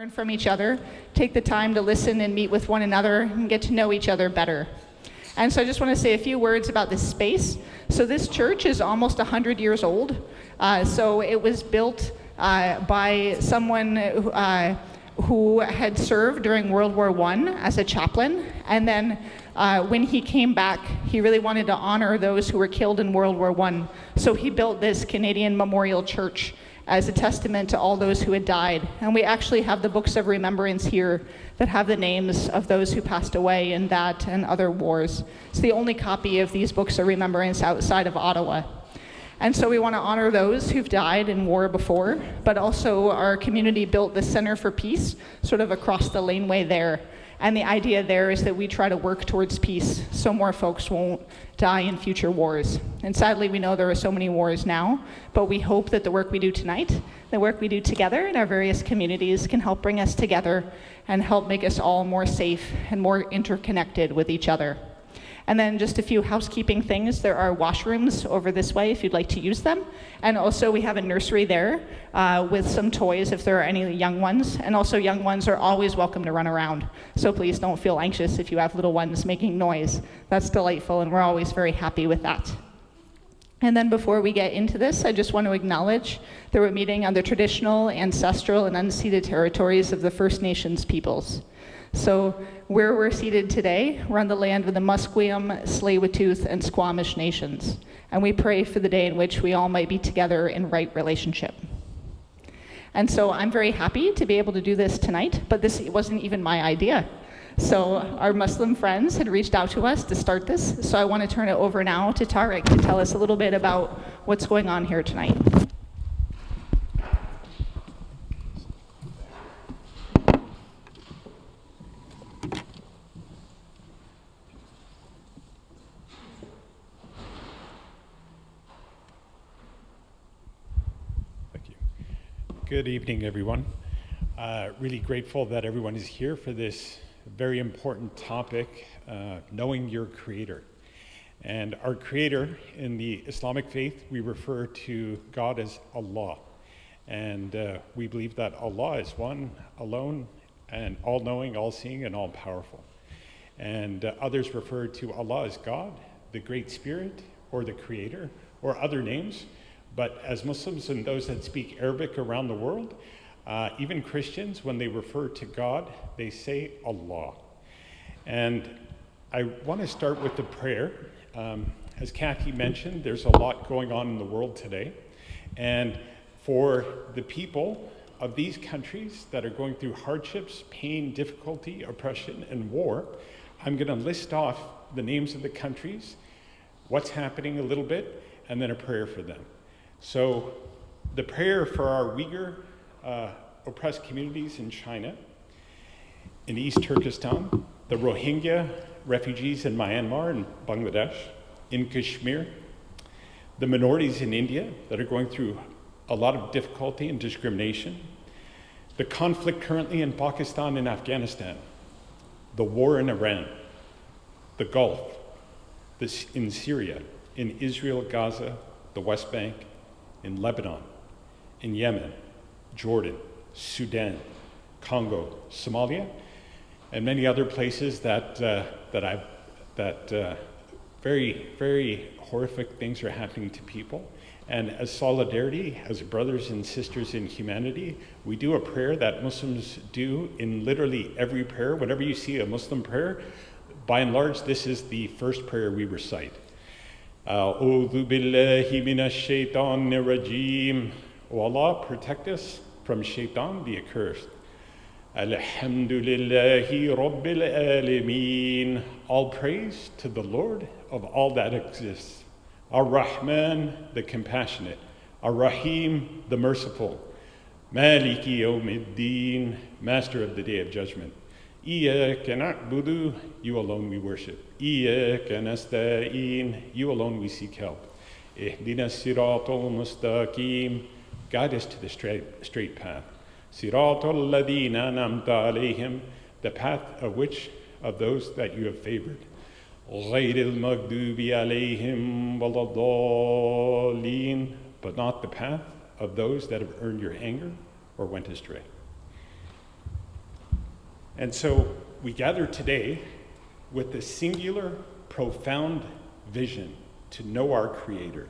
learn from each other, take the time to listen and meet with one another and get to know each other better. And so I just want to say a few words about this space. So this church is almost 100 years old. So it was built by someone who had served during World War I as a chaplain. And then when he came back, he really wanted to honor those who were killed in World War I. So he built this Canadian Memorial Church as a testament to all those who had died. And we actually have the books of remembrance here that have the names of those who passed away in that and other wars. It's the only copy of these books of remembrance outside of Ottawa. And so we want to honor those who've died in war before, but also our community built the Center for Peace sort of across the laneway there. And the idea there is that we try to work towards peace so more folks won't die in future wars. And sadly, we know there are so many wars now, but we hope that the work we do tonight, the work we do together in our various communities can help bring us together and help make us all more safe and more interconnected with each other. And then just a few housekeeping things. There are washrooms over this way if you'd like to use them. And also we have a nursery there with some toys if there are any young ones. And also young ones are always welcome to run around. So please don't feel anxious if you have little ones making noise. That's delightful and we're always very happy with that. And then before we get into this, I just want to acknowledge that we're meeting on the traditional, ancestral, and unceded territories of the First Nations peoples. So where we're seated today, we're on the land of the Musqueam, Tsleil-Waututh, and Squamish nations. And we pray for the day in which we all might be together in right relationship. And so I'm very happy to be able to do this tonight, but this wasn't even my idea. So our Muslim friends had reached out to us to start this. So I want to turn it over now to Tariq to tell us a little bit about what's going on here tonight. Good evening, everyone. Really grateful that everyone is here for this very important topic, knowing your Creator. And our Creator in the Islamic faith, we refer to God as Allah. And we believe that Allah is one, alone, and all-knowing, all-seeing, and all-powerful. And others refer to Allah as God, the Great Spirit, or the Creator, or other names. But as Muslims and those that speak Arabic around the world, even Christians, when they refer to God, they say Allah. And I want to start with the prayer. As Kathy mentioned, there's a lot going on in the world today. And for the people of these countries that are going through hardships, pain, difficulty, oppression, and war, I'm going to list off the names of the countries, what's happening a little bit, and then a prayer for them. So the prayer for our Uyghur oppressed communities in China, in East Turkestan, the Rohingya refugees in Myanmar and Bangladesh, in Kashmir, the minorities in India that are going through a lot of difficulty and discrimination, the conflict currently in Pakistan and Afghanistan, the war in Iran, the Gulf, in Syria, in Israel, Gaza, the West Bank, in Lebanon, in Yemen, Jordan, Sudan, Congo, Somalia, and many other places that very, very horrific things are happening to people. And as solidarity, as brothers and sisters in humanity, we do a prayer that Muslims do in literally every prayer. Whenever you see a Muslim prayer, by and large, this is the first prayer we recite. A'udhu billahi minash shaitanir rajim. O Allah, protect us from shaitan, the accursed. Alhamdulillahi rabbil alameen. All praise to the Lord of all that exists. Ar-Rahman, the compassionate. Ar-Rahim, the merciful. Maliki yawmiddin, master of the day of judgment. Iyyaka na'budu, you alone we worship. Iyyaka nasta'in, you alone we seek help. Ihdina siratal mustaqim, guide us to the straight path. Siratal ladina an'amta alayhim, the path of which of those that you have favored. Ghayril maghdubi alayhim waladdallin, but not the path of those that have earned your anger or went astray. And so we gather today with the singular, profound vision to know our Creator,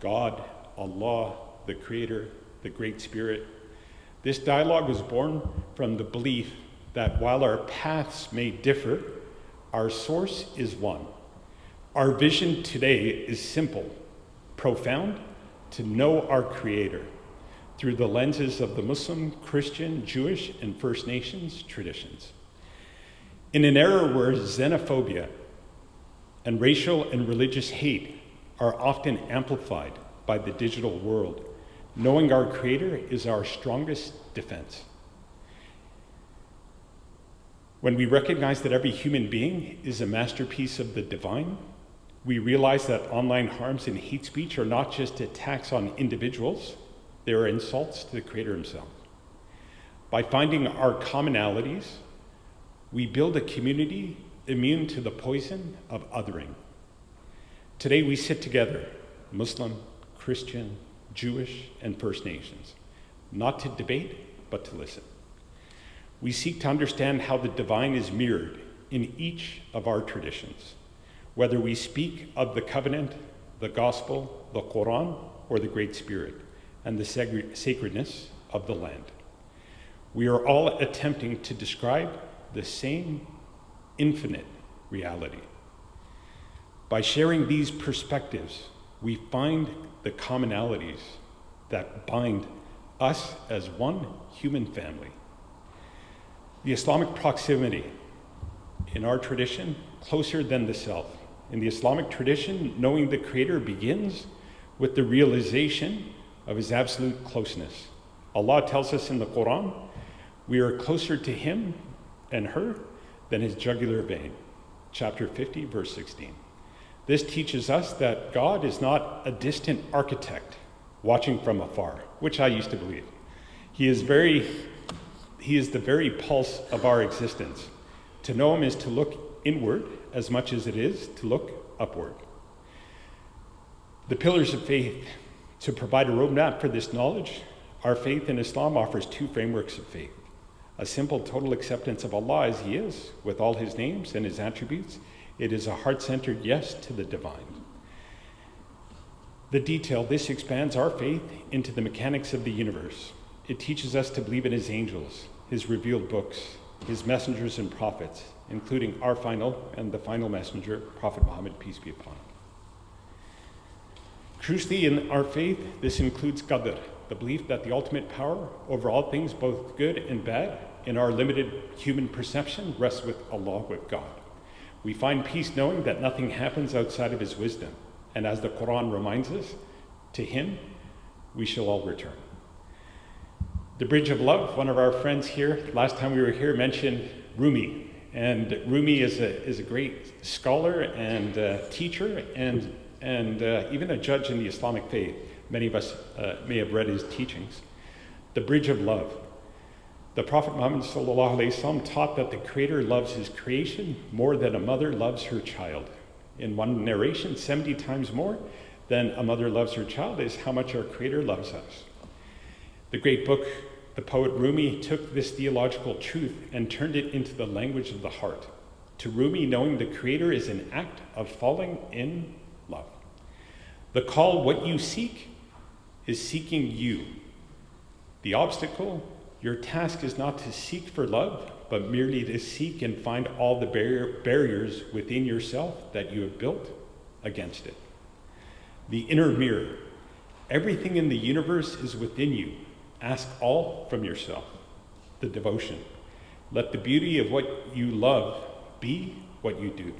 God, Allah, the Creator, the Great Spirit. This dialogue was born from the belief that while our paths may differ, our source is one. Our vision today is simple, profound, to know our Creator through the lenses of the Muslim, Christian, Jewish, and First Nations traditions. In an era where xenophobia and racial and religious hate are often amplified by the digital world, knowing our Creator is our strongest defense. When we recognize that every human being is a masterpiece of the divine, we realize that online harms and hate speech are not just attacks on individuals, they are insults to the Creator himself. By finding our commonalities, we build a community immune to the poison of othering. Today we sit together, Muslim, Christian, Jewish, and First Nations, not to debate, but to listen. We seek to understand how the divine is mirrored in each of our traditions, whether we speak of the covenant, the gospel, the Quran, or the Great Spirit, and the sacredness of the land. We are all attempting to describe the same infinite reality. By sharing these perspectives, we find the commonalities that bind us as one human family. The Islamic proximity in our tradition, closer than the self. In the Islamic tradition, knowing the Creator begins with the realization of his absolute closeness. Allah tells us in the Quran, we are closer to him and her than his jugular vein. Chapter 50, verse 16. This teaches us that God is not a distant architect watching from afar, which I used to believe. He is the very pulse of our existence. To know him is to look inward as much as it is to look upward. The pillars of faith. To provide a roadmap for this knowledge, our faith in Islam offers two frameworks of faith. A simple total acceptance of Allah as he is, with all his names and his attributes. It is a heart-centered yes to the divine. The detail, this expands our faith into the mechanics of the universe. It teaches us to believe in his angels, his revealed books, his messengers and prophets, including our final and the final messenger, Prophet Muhammad, peace be upon him. Crucially, in our faith, this includes qadr, the belief that the ultimate power over all things, both good and bad, in our limited human perception, rests with Allah, with God. We find peace knowing that nothing happens outside of his wisdom. And as the Quran reminds us, to him we shall all return. The Bridge of Love, one of our friends here, last time we were here, mentioned Rumi. And Rumi is a great scholar and teacher and even a judge in the Islamic faith. Many of us may have read his teachings. The Bridge of Love. The Prophet Muhammad ﷺ taught that the Creator loves his creation more than a mother loves her child. In one narration, 70 times more than a mother loves her child is how much our Creator loves us. The great book, the poet Rumi, took this theological truth and turned it into the language of the heart. To Rumi, knowing the Creator is an act of falling in love. The call, what you seek, is seeking you. The obstacle, your task is not to seek for love, but merely to seek and find all the barriers within yourself that you have built against it. The inner mirror. Everything in the universe is within you. Ask all from yourself. The devotion. Let the beauty of what you love be what you do.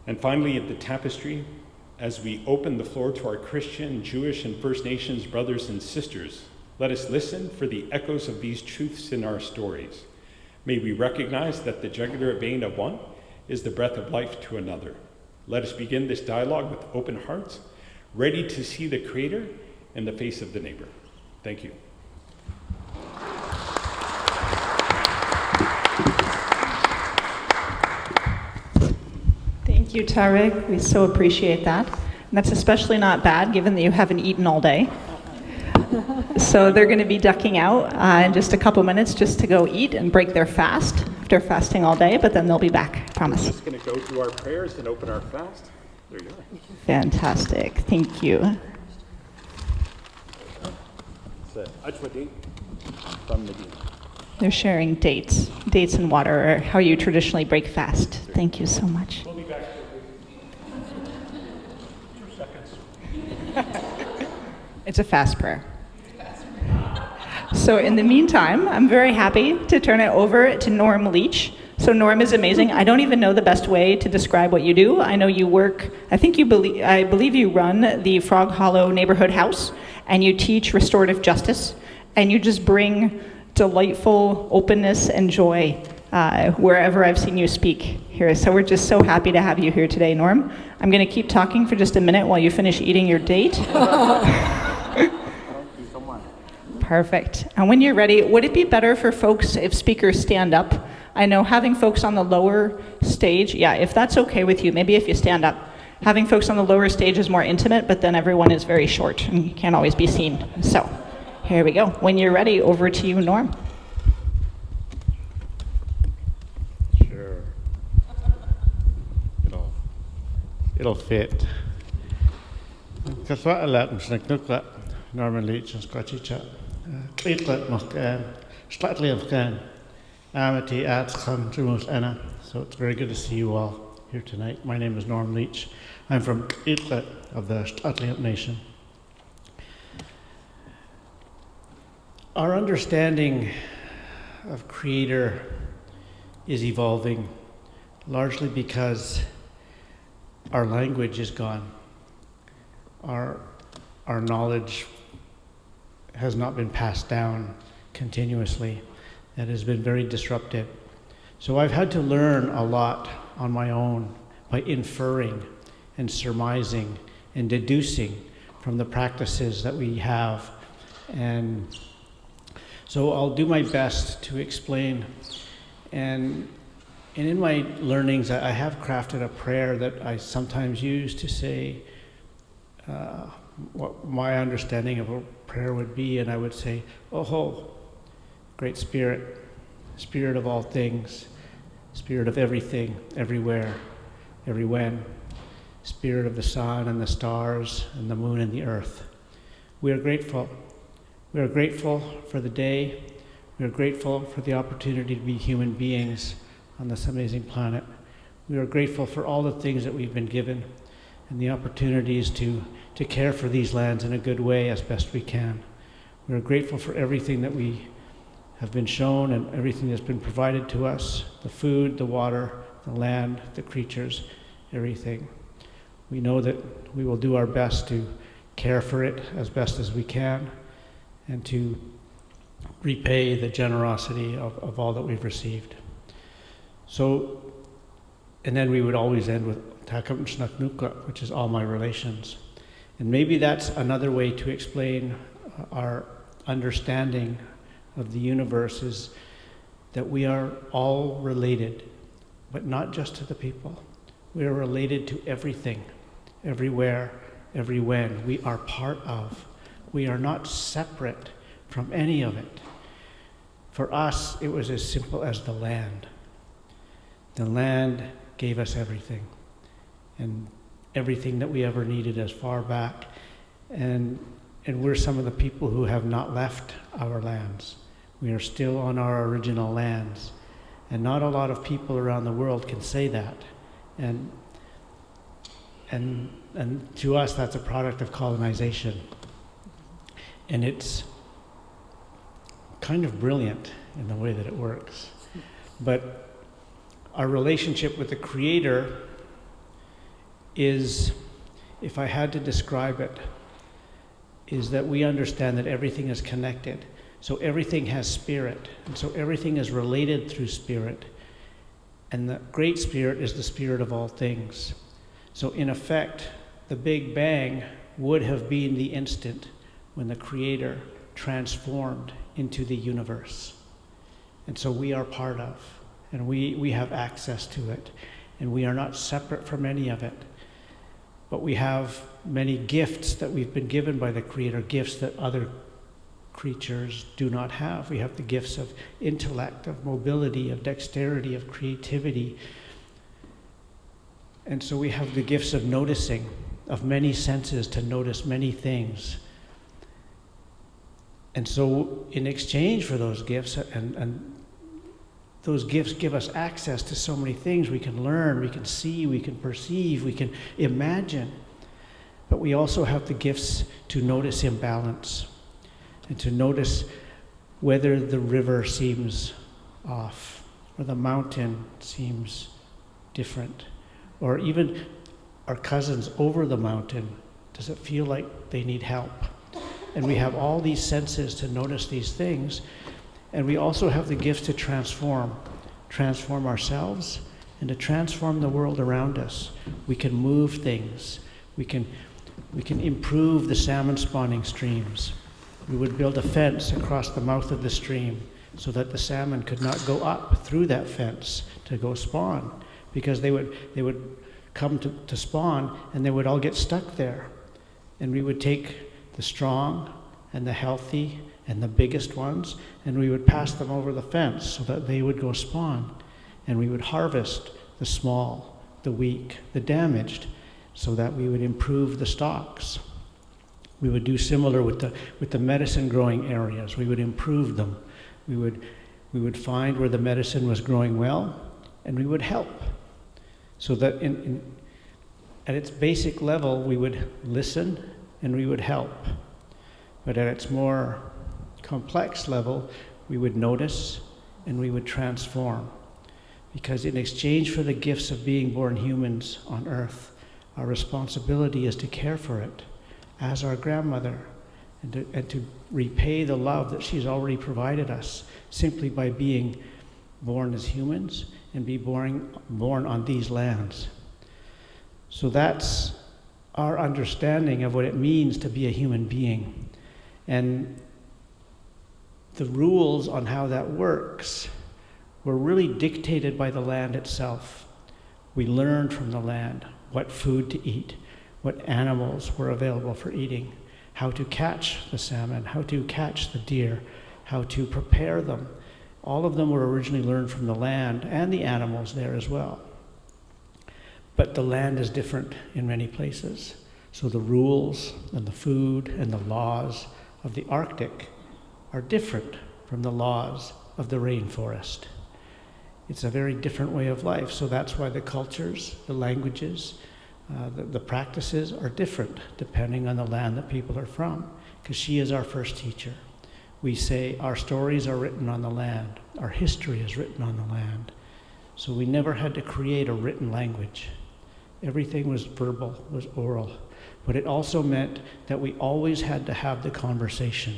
And finally, at the tapestry, as we open the floor to our Christian, Jewish, and First Nations brothers and sisters, let us listen for the echoes of these truths in our stories. May we recognize that the jugular vein of one is the breath of life to another. Let us begin this dialogue with open hearts, ready to see the Creator in the face of the neighbor. Thank you. Thank you, Tariq. We so appreciate that. And that's especially not bad, given that you haven't eaten all day. So they're going to be ducking out in just a couple minutes just to go eat and break their fast after fasting all day, but then they'll be back, I promise. We're just going to go through our prayers and open our fast. There you are. Fantastic. Thank you. It's xʷməthkʷəy from Medina. They're sharing dates. Dates and water are how you traditionally break fast. Thank you so much. We'll be back in 2 seconds. It's a fast prayer. So in the meantime, I'm very happy to turn it over to Norm Leech. So Norm is amazing. I don't even know the best way to describe what you do. I know you work, I believe you run the Frog Hollow Neighborhood House, and you teach restorative justice, and you just bring delightful openness and joy wherever I've seen you speak here. So we're just so happy to have you here today, Norm. I'm going to keep talking for just a minute while you finish eating your date. Perfect. And when you're ready, would it be better for folks if speakers stand up? I know having folks on the lower stage, yeah, if that's okay with you, maybe if you stand up. Having folks on the lower stage is more intimate, but then everyone is very short and you can't always be seen. So here we go. When you're ready, over to you, Norm. Sure. It'll fit. Xʷməthkվəy Norman Leech and Scottish Tsleil-Waututh Musqueam Amity at Anna. So it's very good to see you all here tonight. My name is Norm Leech. I'm from Tsleil-Waututh of the Tsleil-Waututh Nation. Our understanding of Creator is evolving largely because our language is gone. Our knowledge has not been passed down continuously. That has been very disruptive. So I've had to learn a lot on my own by inferring and surmising and deducing from the practices that we have. And so I'll do my best to explain. And in my learnings, I have crafted a prayer that I sometimes use to say what my understanding of a prayer would be. And I would say, "Oh, Great Spirit, Spirit of all things, Spirit of everything, everywhere, every when, Spirit of the sun and the stars and the moon and the earth. We are grateful. We are grateful for the day. We are grateful for the opportunity to be human beings on this amazing planet. We are grateful for all the things that we've been given and the opportunities to care for these lands in a good way as best we can. We are grateful for everything that we have been shown and everything that's been provided to us, the food, the water, the land, the creatures, everything. We know that we will do our best to care for it as best as we can and to repay the generosity of all that we've received." So, and then we would always end with xʷməthkվəy, which is all my relations. And maybe that's another way to explain our understanding of the universe, is that we are all related, but not just to the people. We are related to everything, everywhere, every when. We are part of. We are not separate from any of it. For us, it was as simple as the land. The land gave us everything, and everything that we ever needed as far back. And we're some of the people who have not left our lands. We are still on our original lands. And not a lot of people around the world can say that. And to us, that's a product of colonization. And it's kind of brilliant in the way that it works. But our relationship with the Creator is, if I had to describe it, is that we understand that everything is connected. So everything has spirit, and so everything is related through spirit. And the Great Spirit is the Spirit of all things. So in effect, the Big Bang would have been the instant when the Creator transformed into the universe. And so we are part of, and we have access to it, and we are not separate from any of it. But we have many gifts that we've been given by the Creator, gifts that other creatures do not have. We have the gifts of intellect, of mobility, of dexterity, of creativity. And so we have the gifts of noticing, of many senses to notice many things. And so in exchange for those gifts, and those gifts give us access to so many things. We can learn, we can see, we can perceive, we can imagine. But we also have the gifts to notice imbalance and to notice whether the river seems off or the mountain seems different, or even our cousins over the mountain, does it feel like they need help? And we have all these senses to notice these things. And we also have the gifts to transform ourselves and to transform the world around us. We can move things. We can improve the salmon spawning streams. We would build a fence across the mouth of the stream so that the salmon could not go up through that fence to go spawn, because they would come to spawn and they would all get stuck there. And we would take the strong and the healthy and the biggest ones, and we would pass them over the fence so that they would go spawn. And we would harvest the small, the weak, the damaged, so that we would improve the stocks. We would do similar with the medicine growing areas. We would improve them. We would find where the medicine was growing well, and we would help. So that at its basic level, we would listen and we would help. But at its more complex level, we would notice and we would transform. Because in exchange for the gifts of being born humans on earth, our responsibility is to care for it as our grandmother, and to repay the love that she's already provided us simply by being born as humans and be born on these lands. So that's our understanding of what it means to be a human being. And the rules on how that works were really dictated by the land itself. We learned from the land what food to eat, what animals were available for eating, how to catch the salmon, how to catch the deer, how to prepare them. All of them were originally learned from the land and the animals there as well. But the land is different in many places. So the rules and the food and the laws of the Arctic are different from the laws of the rainforest. It's a very different way of life. So that's why the cultures, the languages, the practices are different depending on the land that people are from, because she is our first teacher. We say our stories are written on the land. Our history is written on the land. So we never had to create a written language. Everything was verbal, was oral. But it also meant that we always had to have the conversation.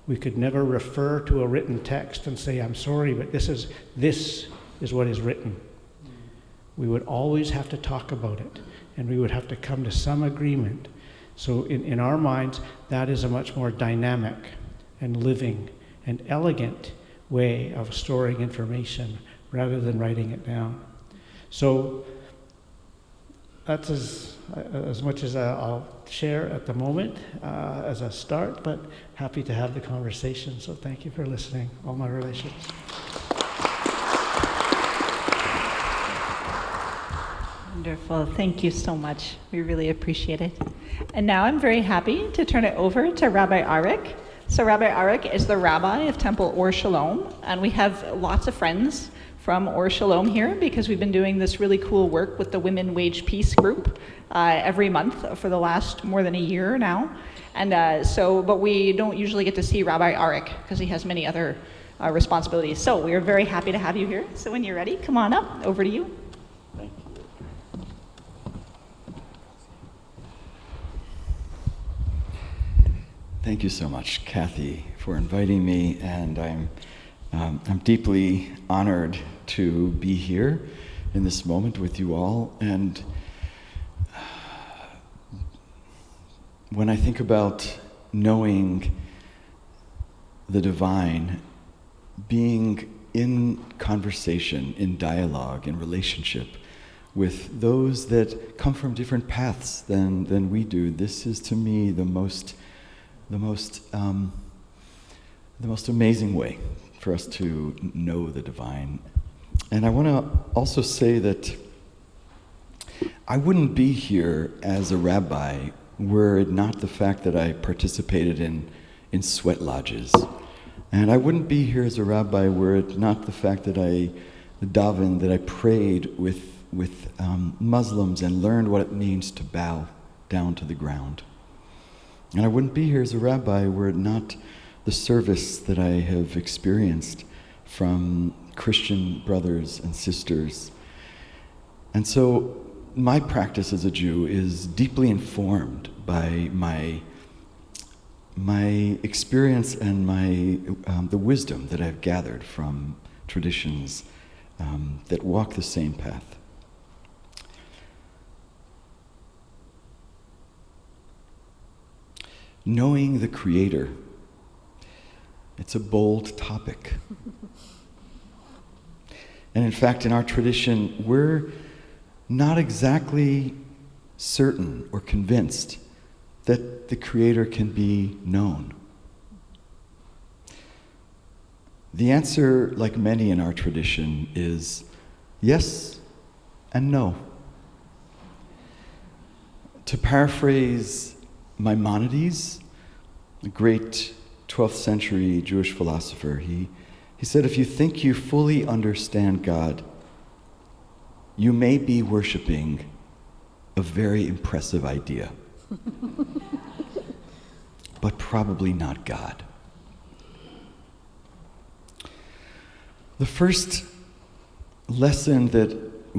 We could never refer to a written text and say, I'm sorry, but this is what is written. We would always have to talk about it, and we would have to come to some agreement. So in our minds, that is a much more dynamic and living and elegant way of storing information rather than writing it down. So that's as much as I'll share at the moment as a start, but happy to have the conversation. So thank you for listening, all my relations. Wonderful. Thank you so much. We really appreciate it. And now I'm very happy to turn it over to Rabbi Arik. So Rabbi Arik is the rabbi of Temple Or Shalom, and we have lots of friends from Or Shalom here because we've been doing this really cool work with the Women Wage Peace group every month for the last more than a year now. And but we don't usually get to see Rabbi Arik because he has many other responsibilities. So we are very happy to have you here. So when you're ready, come on up. Over to you. Thank you. Thank you so much, Kathy, for inviting me, and I'm deeply honored to be here in this moment with you all. And when I think about knowing the divine, being in conversation, in dialogue, in relationship with those that come from different paths than we do, this is to me the most the most amazing way for us to know the divine. And I want to also say that I wouldn't be here as a rabbi were it not the fact that I participated in sweat lodges. And I wouldn't be here as a rabbi were it not the fact that I davened, that I prayed with Muslims and learned what it means to bow down to the ground. And I wouldn't be here as a rabbi were it not the service that I have experienced from Christian brothers and sisters. And so my practice as a Jew is deeply informed by my experience and the wisdom that I've gathered from traditions that walk the same path. Knowing the Creator, it's a bold topic. And in fact, in our tradition, we're not exactly certain or convinced that the Creator can be known. The answer, like many in our tradition, is yes and no. To paraphrase Maimonides, a great 12th century Jewish philosopher, he said, if you think you fully understand God, you may be worshiping a very impressive idea, but probably not God. The first lesson that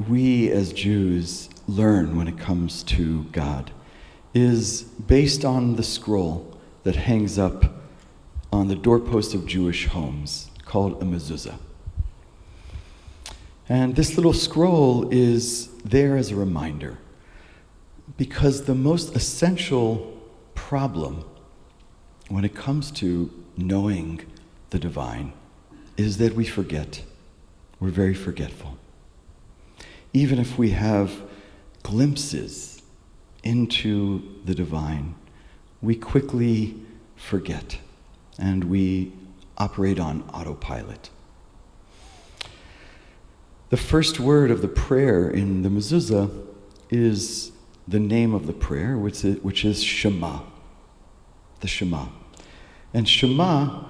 we as Jews learn when it comes to God is based on the scroll that hangs up on the doorpost of Jewish homes called a mezuzah. And this little scroll is there as a reminder, because the most essential problem when it comes to knowing the divine is that we forget. We're very forgetful. Even if we have glimpses into the divine, we quickly forget and we operate on autopilot. The first word of the prayer in the mezuzah is the name of the prayer, which is Shema, the Shema. And Shema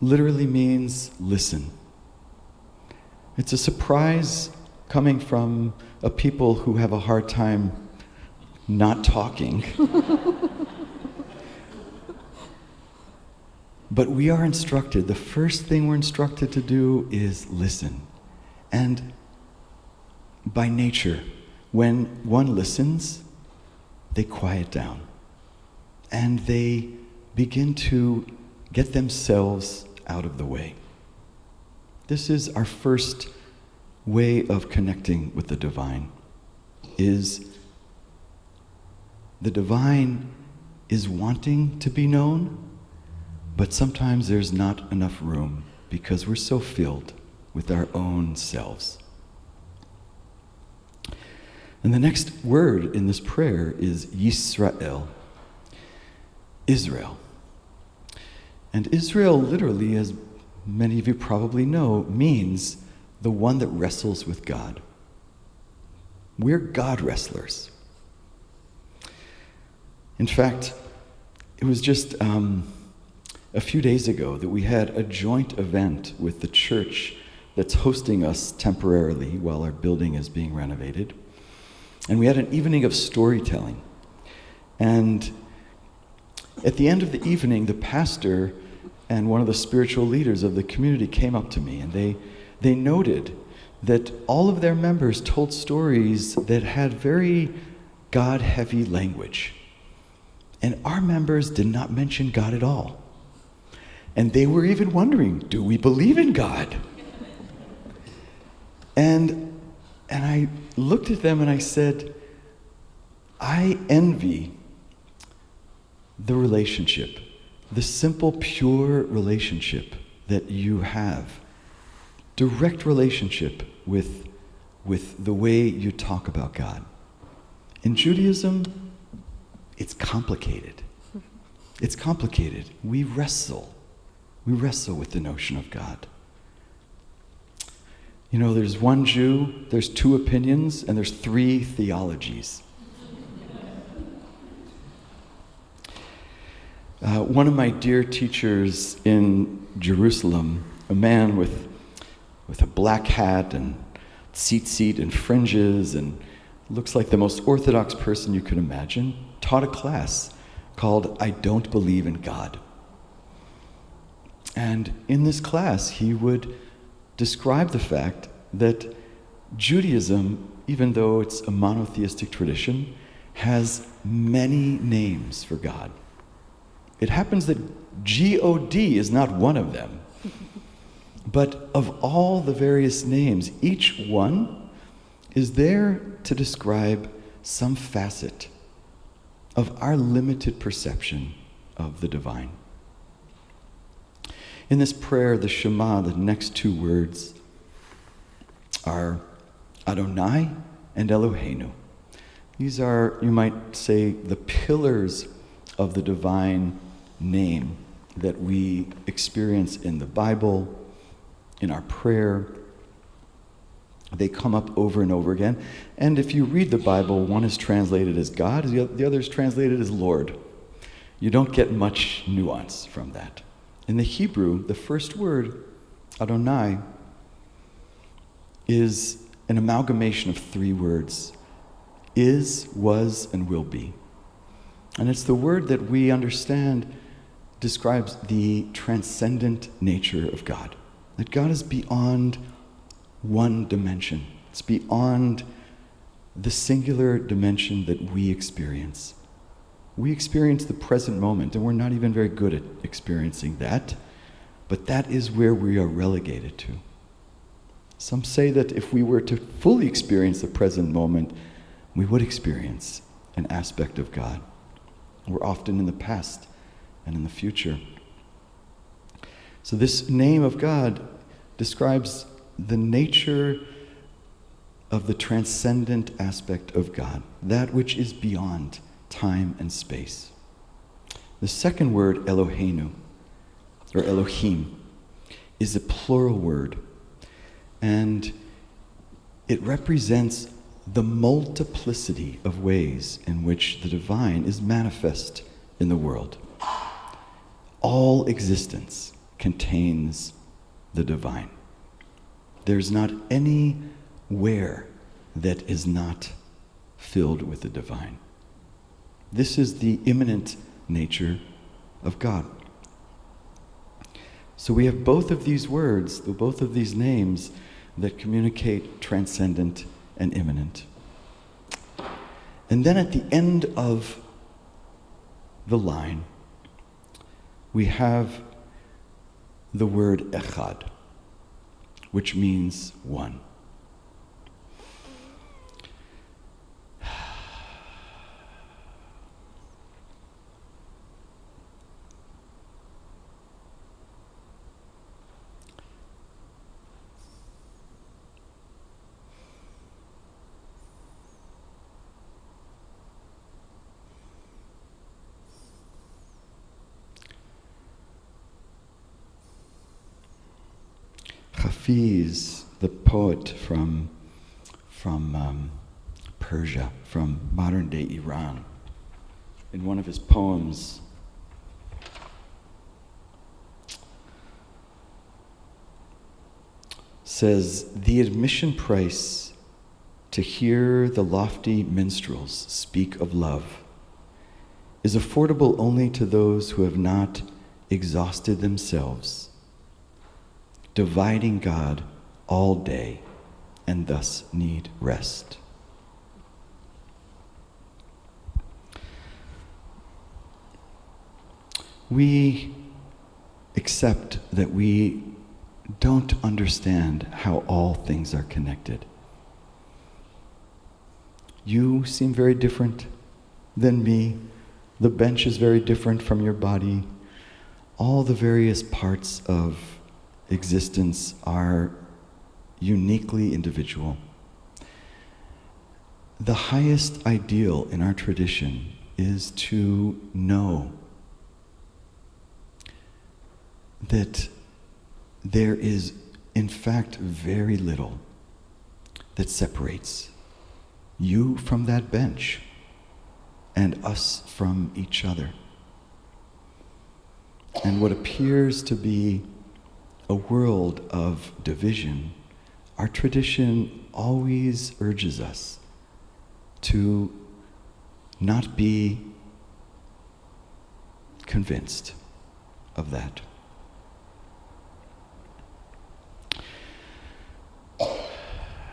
literally means listen. It's a surprise coming from a people who have a hard time not talking. But we are instructed, the first thing we're instructed to do is listen. And by nature, when one listens, they quiet down. And they begin to get themselves out of the way. This is our first way of connecting with the divine, is the divine is wanting to be known, but sometimes there's not enough room because we're so filled with our own selves. And the next word in this prayer is Yisrael, Israel. And Israel literally, as many of you probably know, means the one that wrestles with God. We're God wrestlers. In fact, it was just a few days ago that we had a joint event with the church that's hosting us temporarily while our building is being renovated. And we had an evening of storytelling. And at the end of the evening, the pastor and one of the spiritual leaders of the community came up to me, and they noted that all of their members told stories that had very God-heavy language. And our members did not mention God at all. And they were even wondering, do we believe in God? And I looked at them and I said, I envy the relationship, the simple, pure relationship that you have, direct relationship with the way you talk about God. In Judaism, it's complicated. It's complicated. We wrestle We wrestle with the notion of God. You know, there's one Jew, there's two opinions, and there's three theologies. One of my dear teachers in Jerusalem, a man with a black hat and tzitzit and fringes and looks like the most orthodox person you could imagine, taught a class called I Don't Believe in God. And in this class, he would describe the fact that Judaism, even though it's a monotheistic tradition, has many names for God. It happens that G-O-D is not one of them. But of all the various names, each one is there to describe some facet of our limited perception of the divine. In this prayer, the Shema, the next two words are Adonai and Eloheinu. These are, you might say, the pillars of the divine name that we experience in the Bible, in our prayer. They come up over and over again. And if you read the Bible, one is translated as God, the other is translated as Lord. You don't get much nuance from that. In the Hebrew, the first word, Adonai, is an amalgamation of three words: is, was, and will be. And it's the word that we understand describes the transcendent nature of God. That God is beyond one dimension. It's beyond the singular dimension that we experience. We experience the present moment, and we're not even very good at experiencing that, but that is where we are relegated to. Some say that if we were to fully experience the present moment, we would experience an aspect of God. We're often in the past and in the future. So this name of God describes the nature of the transcendent aspect of God, that which is beyond time and space. The second word, Eloheinu, or Elohim, is a plural word, and it represents the multiplicity of ways in which the divine is manifest in the world. All existence contains the divine. There's not anywhere that is not filled with the divine. This is the immanent nature of God. So we have both of these words, both of these names that communicate transcendent and immanent. And then at the end of the line, we have the word echad, which means one. Hafiz, the poet from Persia, from modern-day Iran, in one of his poems, says, "The admission price to hear the lofty minstrels speak of love is affordable only to those who have not exhausted themselves, dividing God all day and thus need rest." We accept that we don't understand how all things are connected. You seem very different than me. The bench is very different from your body. All the various parts of existence are uniquely individual. The highest ideal in our tradition is to know that there is, in fact, very little that separates you from that bench and us from each other. And what appears to be a world of division, our tradition always urges us to not be convinced of that.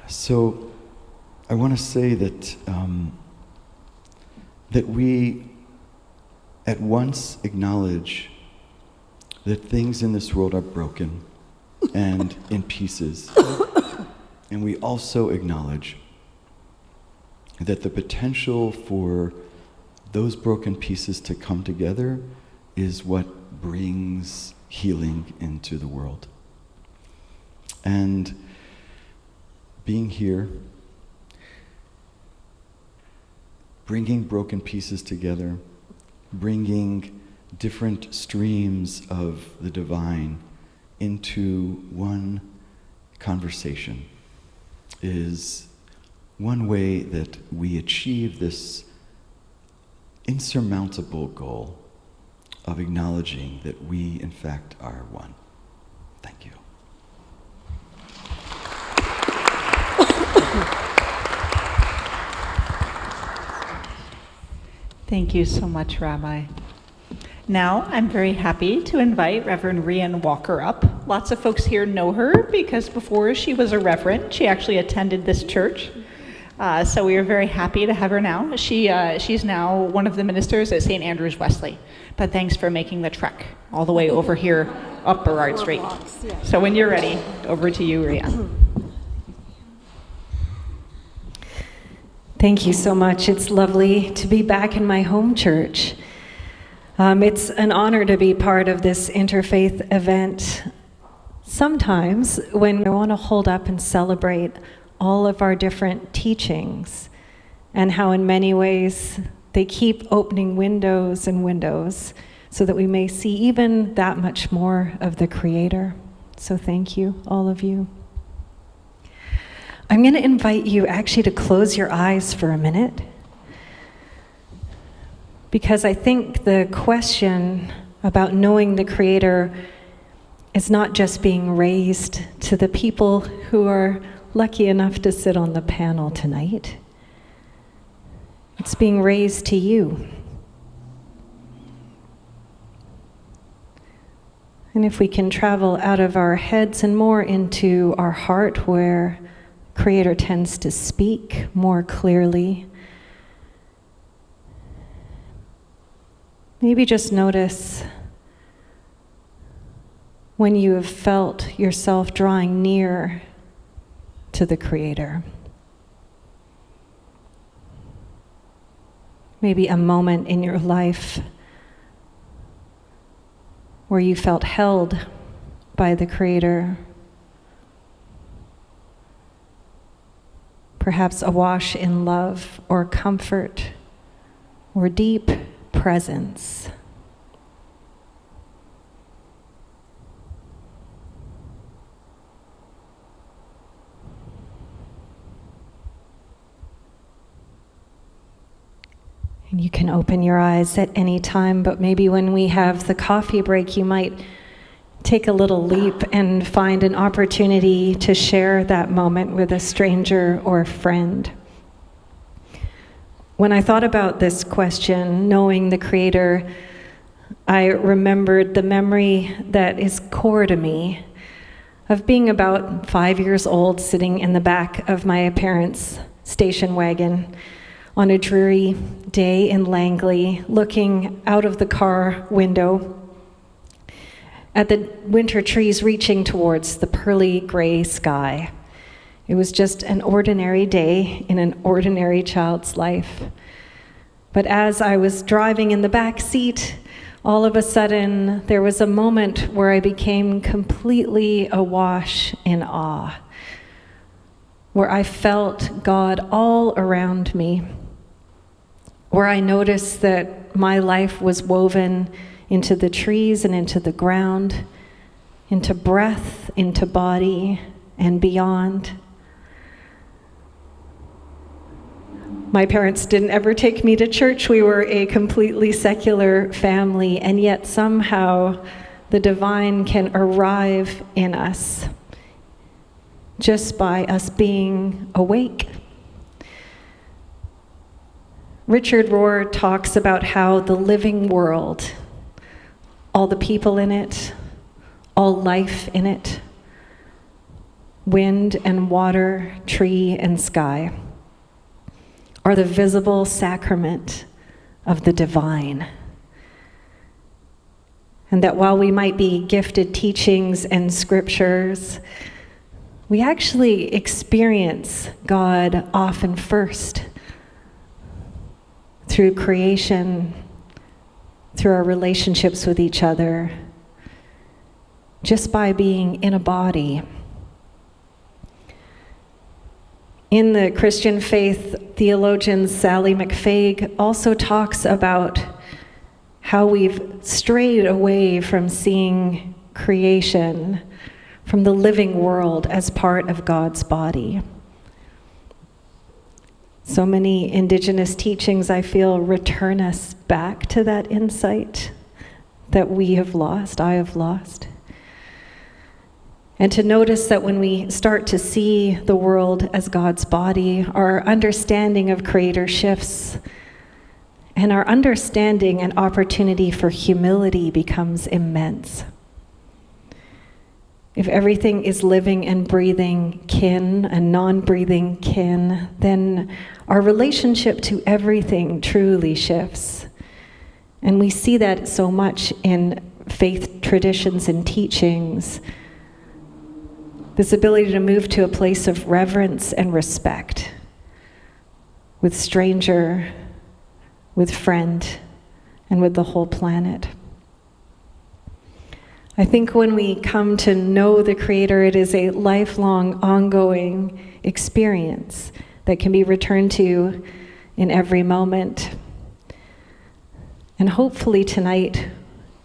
So I want to say that that we at once acknowledge that things in this world are broken and in pieces. And we also acknowledge that the potential for those broken pieces to come together is what brings healing into the world. And being here, bringing broken pieces together, bringing different streams of the divine into one conversation is one way that we achieve this insurmountable goal of acknowledging that we, in fact, are one. Thank you. Thank you so much, Rabbi. Now, I'm very happy to invite Reverend Rhian Walker up. Lots of folks here know her because before she was a reverend, she actually attended this church. So we are very happy to have her now. She's now one of the ministers at St. Andrew's Wesley. But thanks for making the trek all the way over here up Burrard Street. So when you're ready, over to you, Rhian. Thank you so much. It's lovely to be back in my home church. It's an honor to be part of this interfaith event. Sometimes when I want to hold up and celebrate all of our different teachings and how in many ways they keep opening windows and windows so that we may see even that much more of the Creator. So thank you, all of you. I'm going to invite you actually to close your eyes for a minute, because I think the question about knowing the Creator is not just being raised to the people who are lucky enough to sit on the panel tonight. It's being raised to you. And if we can travel out of our heads and more into our heart, where Creator tends to speak more clearly, maybe just notice when you have felt yourself drawing near to the Creator. Maybe a moment in your life where you felt held by the Creator. Perhaps awash in love or comfort or deep presence. And you can open your eyes at any time, but maybe when we have the coffee break, you might take a little leap and find an opportunity to share that moment with a stranger or friend. When I thought about this question, knowing the Creator, I remembered the memory that is core to me of being about 5 years old, sitting in the back of my parents' station wagon on a dreary day in Langley, looking out of the car window at the winter trees reaching towards the pearly gray sky. It was just an ordinary day in an ordinary child's life. But as I was driving in the back seat, all of a sudden there was a moment where I became completely awash in awe, where I felt God all around me, where I noticed that my life was woven into the trees and into the ground, into breath, into body, and beyond. My parents didn't ever take me to church. We were a completely secular family, and yet somehow the divine can arrive in us just by us being awake. Richard Rohr talks about how the living world, all the people in it, all life in it, wind and water, tree and sky, are the visible sacrament of the divine. And that while we might be gifted teachings and scriptures, we actually experience God often first through creation, through our relationships with each other, just by being in a body. In the Christian faith, theologian Sally McFague also talks about how we've strayed away from seeing creation, from the living world as part of God's body. So many Indigenous teachings, I feel, return us back to that insight that we have lost, I have lost. And to notice that when we start to see the world as God's body, our understanding of Creator shifts, and our understanding and opportunity for humility becomes immense. If everything is living and breathing kin and non-breathing kin, then our relationship to everything truly shifts. And we see that so much in faith traditions and teachings. This ability to move to a place of reverence and respect with stranger, with friend, and with the whole planet. I think when we come to know the Creator, it is a lifelong, ongoing experience that can be returned to in every moment. And hopefully tonight,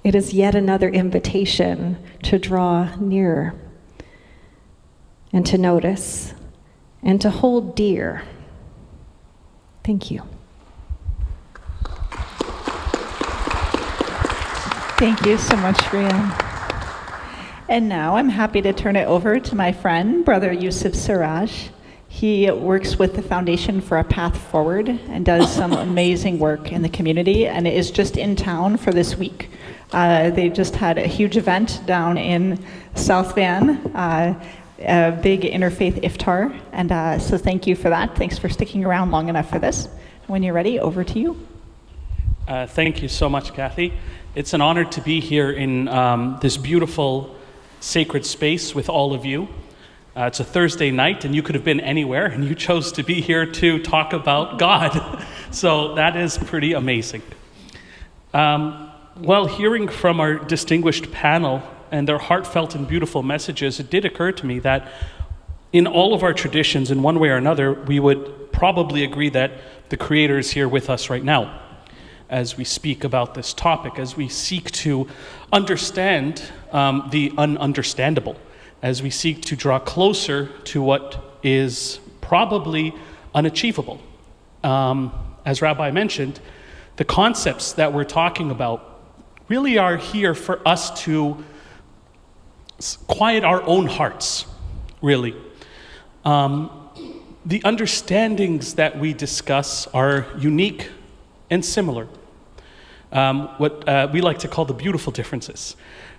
it is yet another invitation to draw nearer and to notice and to hold dear. Thank you. Thank you so much, Rhian. And now I'm happy to turn it over to my friend, Brother Yusuf Siraj. He works with the Foundation for a Path Forward and does some amazing work in the community, and is just in town for this week. They just had a huge event down in South Van, a big interfaith iftar, and so thank you for that. Thanks for sticking around long enough for this. When you're ready, over to you. Thank you so much, Kathy. It's an honor to be here in this beautiful sacred space with all of you. It's a Thursday night, and you could have been anywhere, and you chose to be here to talk about God. So that is pretty amazing. While hearing from our distinguished panel and their heartfelt and beautiful messages, it did occur to me that in all of our traditions, in one way or another, we would probably agree that the Creator is here with us right now as we speak about this topic, as we seek to understand the ununderstandable, as we seek to draw closer to what is probably unachievable. As Rabbi mentioned, the concepts that we're talking about really are here for us to quiet our own hearts, really. The understandings that we discuss are unique and similar. What we like to call the beautiful differences,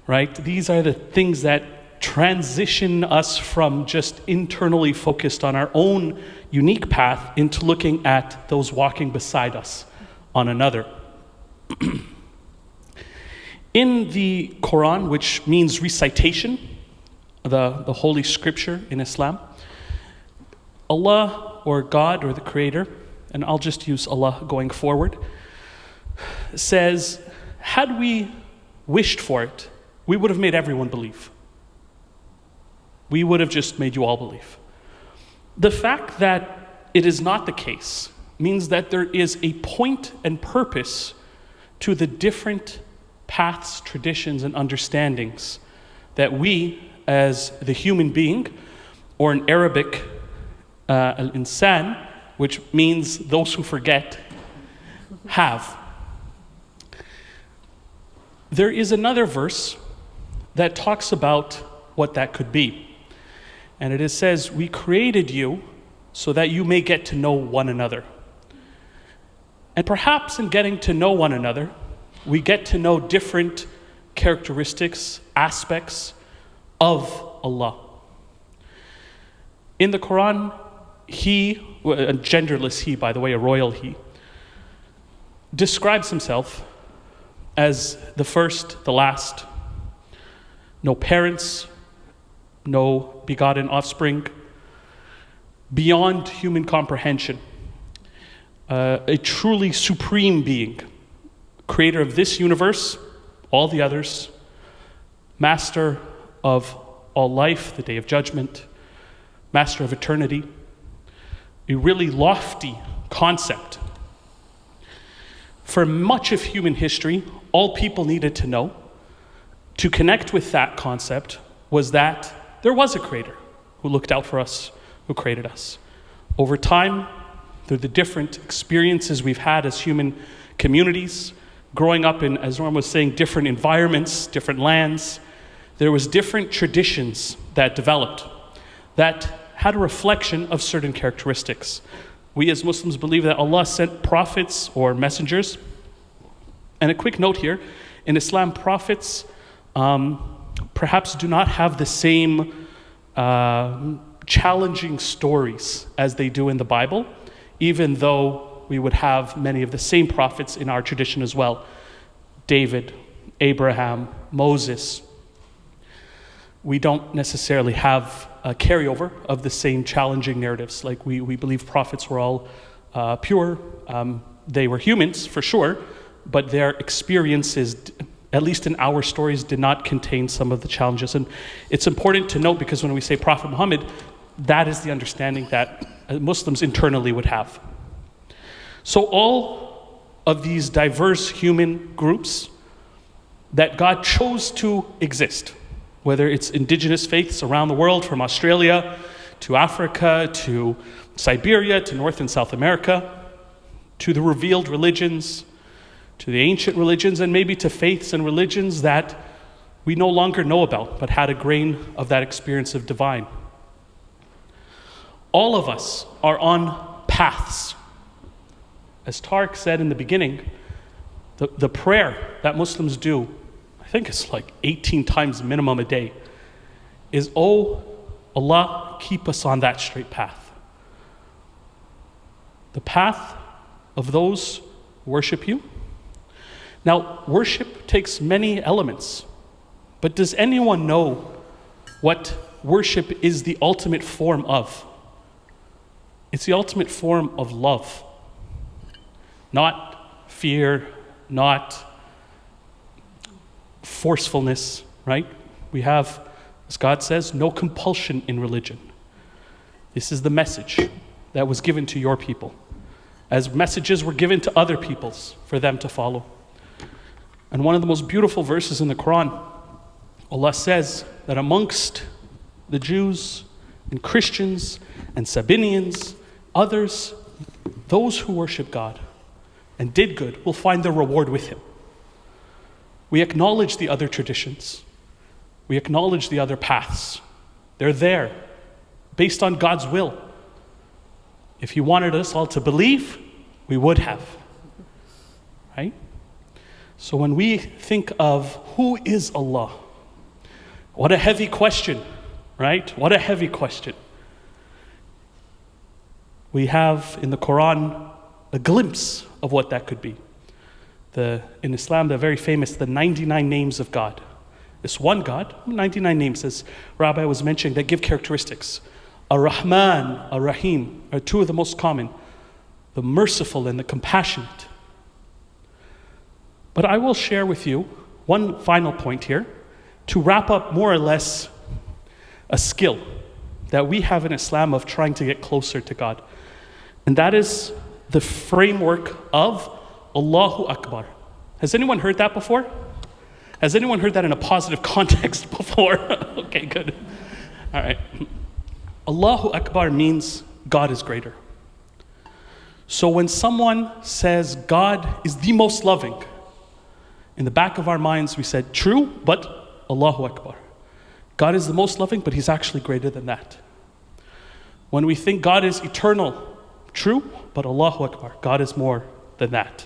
right? These are the things that transition us from just internally focused on our own unique path into looking at those walking beside us on another. In the Quran, which means recitation, the Holy Scripture in Islam, Allah, or God, or the Creator, and I'll just use Allah going forward, says, had we wished for it, we would have made everyone believe. We would have just made you all believe. The fact that it is not the case means that there is a point and purpose to the different paths, traditions, and understandings that we, as the human being, or in Arabic, al-insan, which means those who forget, have. There is another verse that talks about what that could be. And it says, we created you so that you may get to know one another. And perhaps in getting to know one another, we get to know different characteristics, aspects of Allah. In the Quran, He, a genderless He, by the way, a royal He, describes Himself as the first, the last, no parents, no begotten offspring, beyond human comprehension, a truly supreme being, creator of this universe, all the others, master of all life, the day of judgment, master of eternity, a really lofty concept. For much of human history, all people needed to know to connect with that concept was that there was a creator who looked out for us, who created us. Over time, through the different experiences we've had as human communities, growing up in, as Norm was saying, different environments, different lands, there was different traditions that developed that had a reflection of certain characteristics. We as Muslims believe that Allah sent prophets or messengers. And a quick note here, in Islam, prophets perhaps do not have the same challenging stories as they do in the Bible, even though we would have many of the same prophets in our tradition as well. David, Abraham, Moses. We don't necessarily have a carryover of the same challenging narratives. Like we believe prophets were all pure. They were humans, for sure, but their experiences, at least in our stories, did not contain some of the challenges. And it's important to note, because when we say Prophet Muhammad, that is the understanding that Muslims internally would have. So all of these diverse human groups that God chose to exist, whether it's indigenous faiths around the world, from Australia to Africa to Siberia to North and South America, to the revealed religions, to the ancient religions, and maybe to faiths and religions that we no longer know about, but had a grain of that experience of divine. All of us are on paths. As Tariq said in the beginning, the prayer that Muslims do, I think it's like 18 times minimum a day, is, "Oh, Allah, keep us on that straight path." The path of those who worship you. Now, worship takes many elements, but does anyone know what worship is the ultimate form of? It's the ultimate form of love. Not fear, not forcefulness, right? We have, as God says, no compulsion in religion. This is the message that was given to your people, as messages were given to other peoples for them to follow. And one of the most beautiful verses in the Quran, Allah says that amongst the Jews and Christians and Sabinians, others, those who worship God and did good will find their reward with Him. We acknowledge the other traditions. We acknowledge the other paths. They're there, based on God's will. If He wanted us all to believe, we would have, right? So when we think of who is Allah, what a heavy question, right? What a heavy question. We have in the Quran a glimpse of what that could be. In Islam, they're very famous, the 99 names of God. This one God, 99 names, as Rabbi was mentioning, that give characteristics. Ar-Rahman, Ar-Rahim are two of the most common, the merciful and the compassionate. But I will share with you one final point here to wrap up more or less a skill that we have in Islam of trying to get closer to God. And that is the framework of Allahu Akbar. Has anyone heard that before? Has anyone heard that in a positive context before? Okay, good. All right. Allahu Akbar means God is greater. So when someone says God is the most loving, in the back of our minds we said, true, but Allahu Akbar. God is the most loving, but he's actually greater than that. When we think God is eternal, true, but Allahu Akbar, God is more than that.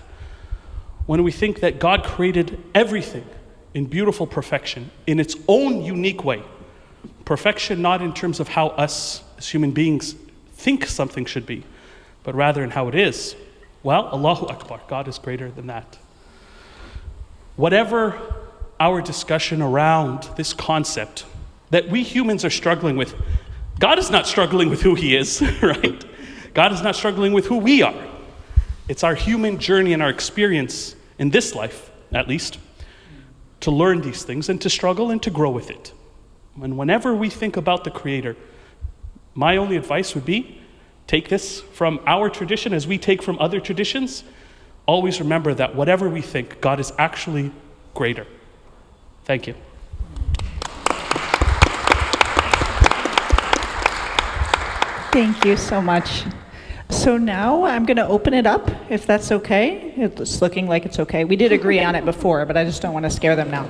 When we think that God created everything in beautiful perfection, in its own unique way, perfection not in terms of how us as human beings think something should be, but rather in how it is, well, Allahu Akbar, God is greater than that. Whatever our discussion around this concept that we humans are struggling with, God is not struggling with who he is, right? God is not struggling with who we are. It's our human journey and our experience in this life, at least, to learn these things and to struggle and to grow with it. And whenever we think about the Creator, my only advice would be, take this from our tradition as we take from other traditions. Always remember that whatever we think, God is actually greater. Thank you. Thank you so much. So now I'm going to open it up, if that's okay. It's looking like it's okay. We did agree on it before, but I just don't want to scare them now.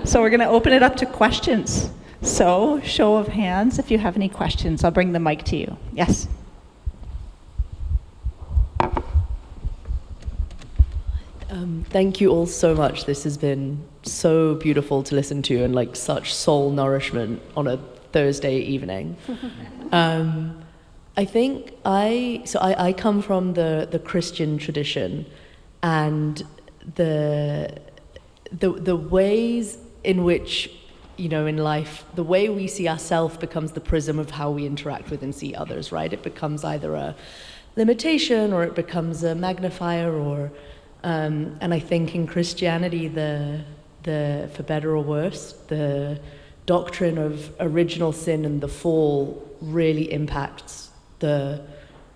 So we're going to open it up to questions. So, show of hands if you have any questions. I'll bring the mic to you. Yes? Thank you all so much. This has been so beautiful to listen to and like such soul nourishment on a Thursday evening. I think I come from the Christian tradition, and the ways in which, you know, in life, the way we see ourselves becomes the prism of how we interact with and see others, right? It becomes either a limitation or it becomes a magnifier, or and I think in Christianity, the for better or worse, the doctrine of original sin and the fall really impacts the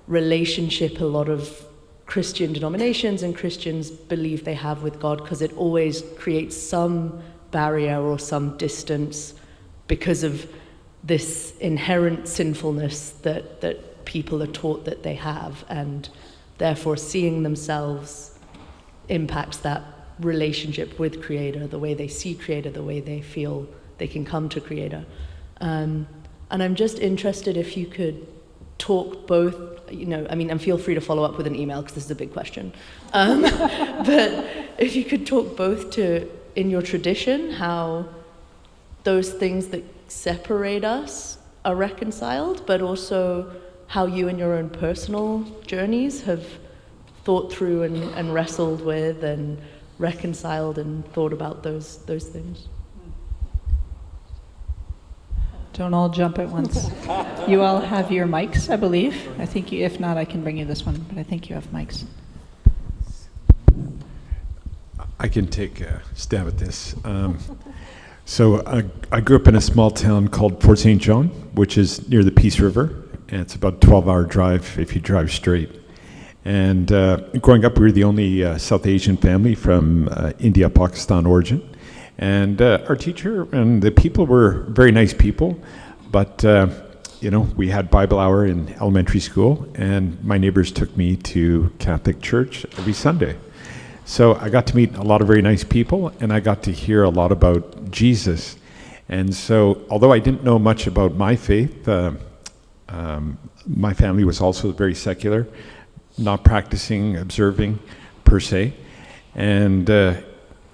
relationship a lot of Christian denominations and Christians believe they have with God, because it always creates some barrier or some distance because of this inherent sinfulness that people are taught that they have, and therefore seeing themselves impacts that relationship with Creator, the way they see Creator, the way they feel they can come to Creator. And I'm just interested if you could talk both, you know, I mean, and feel free to follow up with an email because this is a big question. But if you could talk both to, in your tradition, how those things that separate us are reconciled, but also how you in your own personal journeys have thought through and wrestled with and reconciled and thought about those things. Don't all jump at once. You all have your mics, I believe. I think if not, I can bring you this one, but I think you have mics. I can take a stab at this. So I grew up in a small town called Fort St. John, which is near the Peace River, and it's about a 12-hour drive if you drive straight. And growing up, we were the only South Asian family from India, Pakistan origin. And our teacher and the people were very nice people, but you know, we had Bible hour in elementary school, and my neighbors took me to Catholic church every Sunday. So I got to meet a lot of very nice people, and I got to hear a lot about Jesus. And so, although I didn't know much about my faith, my family was also very secular, not practicing, observing per se. And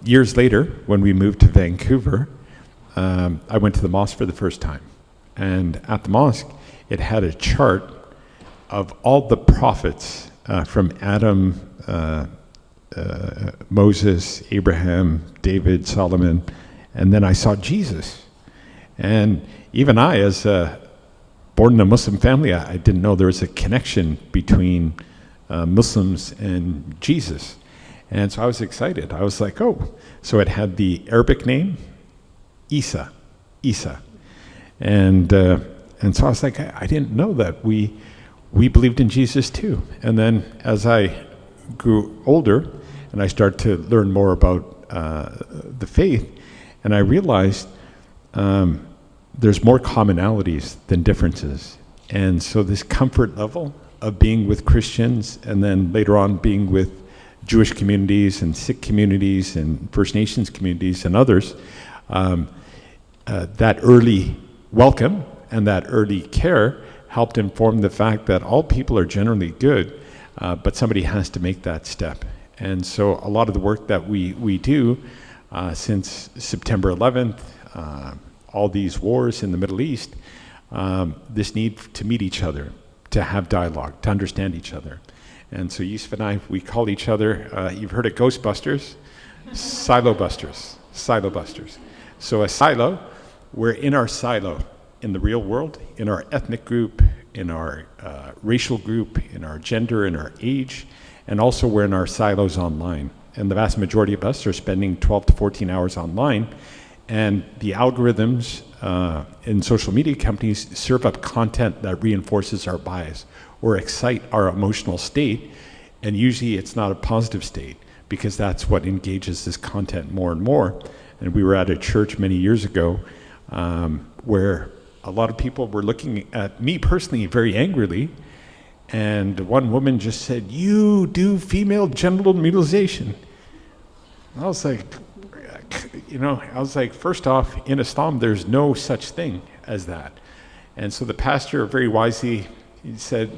years later, when we moved to Vancouver, I went to the mosque for the first time. And at the mosque, it had a chart of all the prophets from Adam, Moses, Abraham, David, Solomon, and then I saw Jesus. And even I, as born in a Muslim family, I didn't know there was a connection between Muslims and Jesus. And so I was excited. I was like, oh. So it had the Arabic name, Isa. And so I was like, I didn't know that. We believed in Jesus too. And then as I grew older and I started to learn more about the faith, And I realized there's more commonalities than differences. And so this comfort level of being with Christians, and then later on being with Jewish communities and Sikh communities and First Nations communities and others, that early welcome and that early care helped inform the fact that all people are generally good, but somebody has to make that step. And so a lot of the work that we do since September 11th, all these wars in the Middle East, this need to meet each other, to have dialogue, to understand each other. And so Yusuf and I, we call each other, you've heard of Ghostbusters, Silo Busters, Silo Busters. So a silo, we're in our silo in the real world, in our ethnic group, in our racial group, in our gender, in our age, and also we're in our silos online. And the vast majority of us are spending 12 to 14 hours online, and the algorithms in social media companies serve up content that reinforces our bias or excite our emotional state, and usually it's not a positive state because that's what engages this content more and more. And we were at a church many years ago where a lot of people were looking at me personally very angrily, and one woman just said, "You do female genital mutilization." I was like, first off, in Islam, there's no such thing as that. And so the pastor very wisely, he said,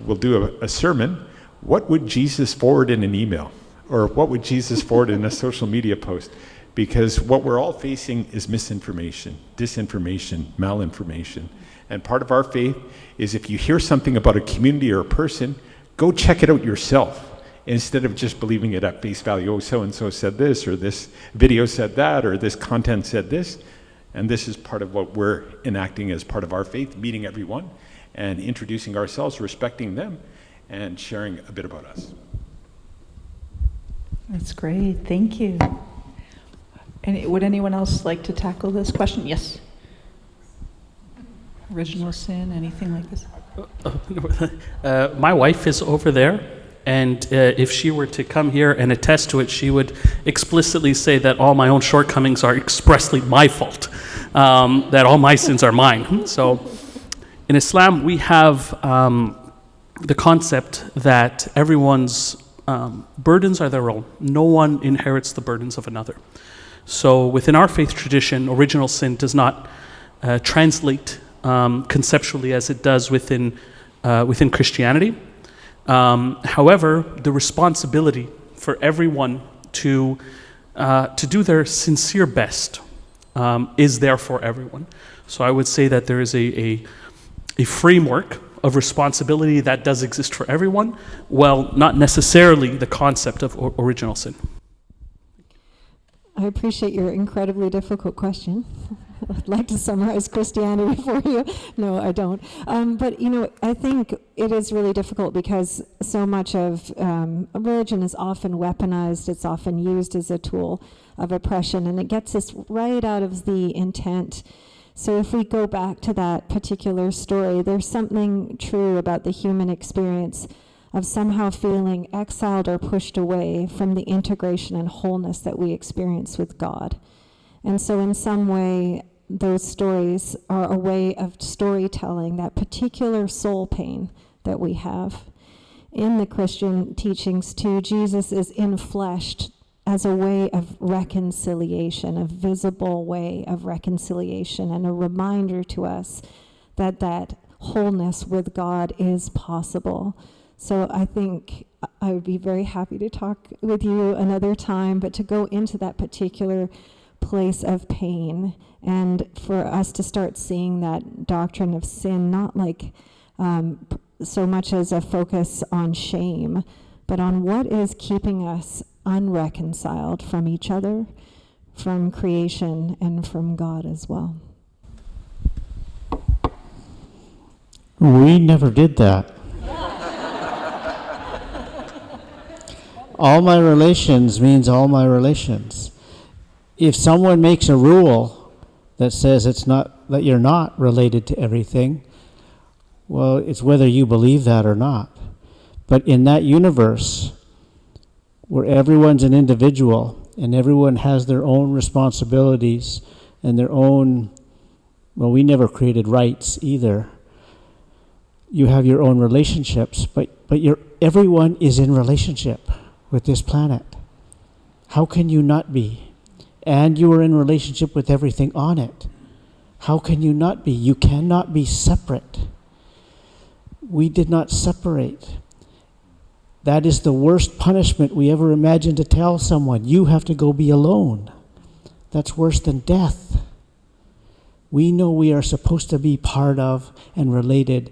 we'll do a sermon. What would Jesus forward in an email? Or what would Jesus forward in a social media post? Because what we're all facing is misinformation, disinformation, malinformation. And part of our faith is if you hear something about a community or a person, go check it out yourself, instead of just believing it at face value. Oh, so-and-so said this, or this video said that, or this content said this. And this is part of what we're enacting as part of our faith, meeting everyone and introducing ourselves, respecting them, and sharing a bit about us. That's great, thank you. And would anyone else like to tackle this question? Yes. Original sin, anything like this? My wife is over there, and if she were to come here and attest to it, she would explicitly say that all my own shortcomings are expressly my fault, that all my sins are mine. So in Islam, we have the concept that everyone's burdens are their own. No one inherits the burdens of another. So within our faith tradition, original sin does not translate conceptually as it does within Christianity. However, the responsibility for everyone to do their sincere best is there for everyone. So I would say that there is a framework of responsibility that does exist for everyone, while not necessarily the concept of original sin. I appreciate your incredibly difficult question. I'd like to summarize Christianity for you. No, I don't. But, I think it is really difficult because so much of religion is often weaponized. It's often used as a tool of oppression, and it gets us right out of the intent. So if we go back to that particular story, there's something true about the human experience of somehow feeling exiled or pushed away from the integration and wholeness that we experience with God. And so in some way, those stories are a way of storytelling that particular soul pain that we have. In the Christian teachings too, Jesus is infleshed as a way of reconciliation, a visible way of reconciliation, and a reminder to us that that wholeness with God is possible. So I think I would be very happy to talk with you another time, but to go into that particular place of pain and for us to start seeing that doctrine of sin, not like so much as a focus on shame, but on what is keeping us unreconciled from each other, from creation, and from God as well. We never did that. All my relations means all my relations. If someone makes a rule that says it's not, that you're not related to everything, well, it's whether you believe that or not. But in that universe, where everyone's an individual and everyone has their own responsibilities and their own, well, we never created rights either. You have your own relationships, but everyone is in relationship with this planet. How can you not be? And you are in relationship with everything on it. How can you not be? You cannot be separate. We did not separate. That is the worst punishment we ever imagined to tell someone. You have to go be alone. That's worse than death. We know we are supposed to be part of and related,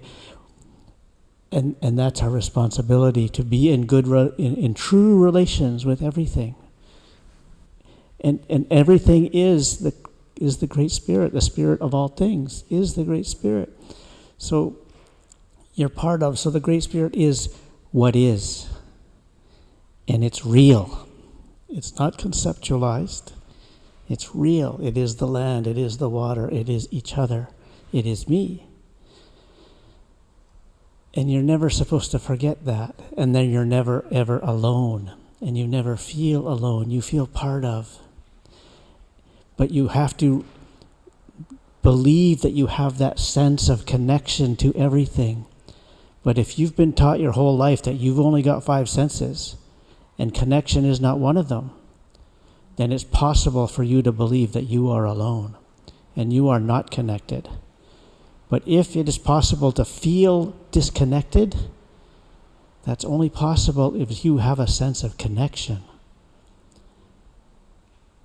and that's our responsibility, to be in in true relations with everything. And everything is the Great Spirit. The Spirit of all things is the Great Spirit. So you're part of. So the Great Spirit is what is, and it's real. It's not conceptualized. It's real. It is the land. It is the water. It is each other. It is me. And you're never supposed to forget that. And then you're never, ever alone. And you never feel alone. You feel part of. But you have to believe that you have that sense of connection to everything. But if you've been taught your whole life that you've only got 5 senses, and connection is not one of them, then it's possible for you to believe that you are alone and you are not connected. But if it is possible to feel disconnected, that's only possible if you have a sense of connection.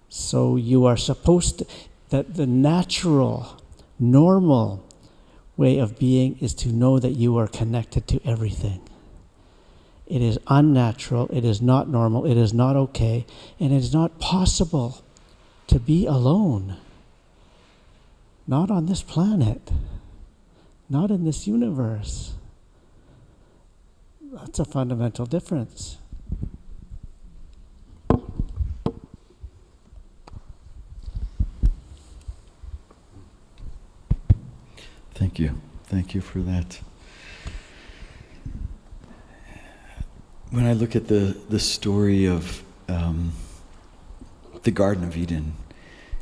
So you are supposed to, that the natural, normal way of being is to know that you are connected to everything. It is unnatural, it is not normal, it is not okay, and it is not possible to be alone. Not on this planet, not in this universe. That's a fundamental difference. Thank you. Thank you for that. When I look at the story of the Garden of Eden,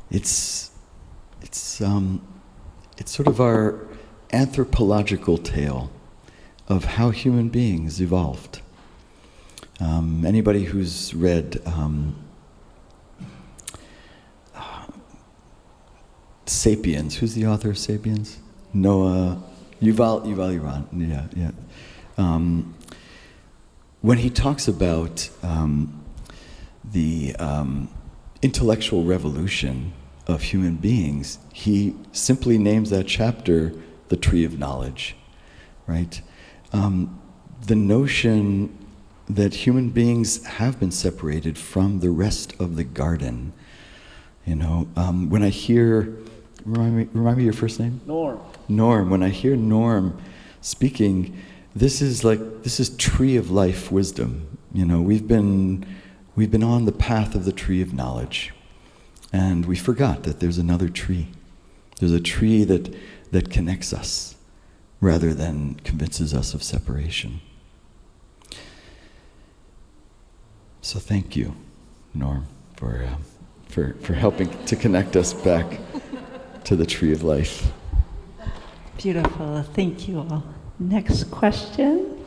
it's sort of our anthropological tale of how human beings evolved. Anybody who's read *Sapiens*, who's the author of *Sapiens*? Noah, Yuval Harari, yeah. When he talks about the intellectual revolution of human beings, he simply names that chapter the Tree of Knowledge, right? The notion that human beings have been separated from the rest of the garden. You know, when I hear, remind me your first name? Norm. When I hear Norm speaking, this is tree of life wisdom. You know, we've been on the path of the tree of knowledge, and we forgot that there's another tree. There's a tree that connects us rather than convinces us of separation. So thank you, Norm, for helping to connect us back to the tree of life. Beautiful. Thank you all. Next question.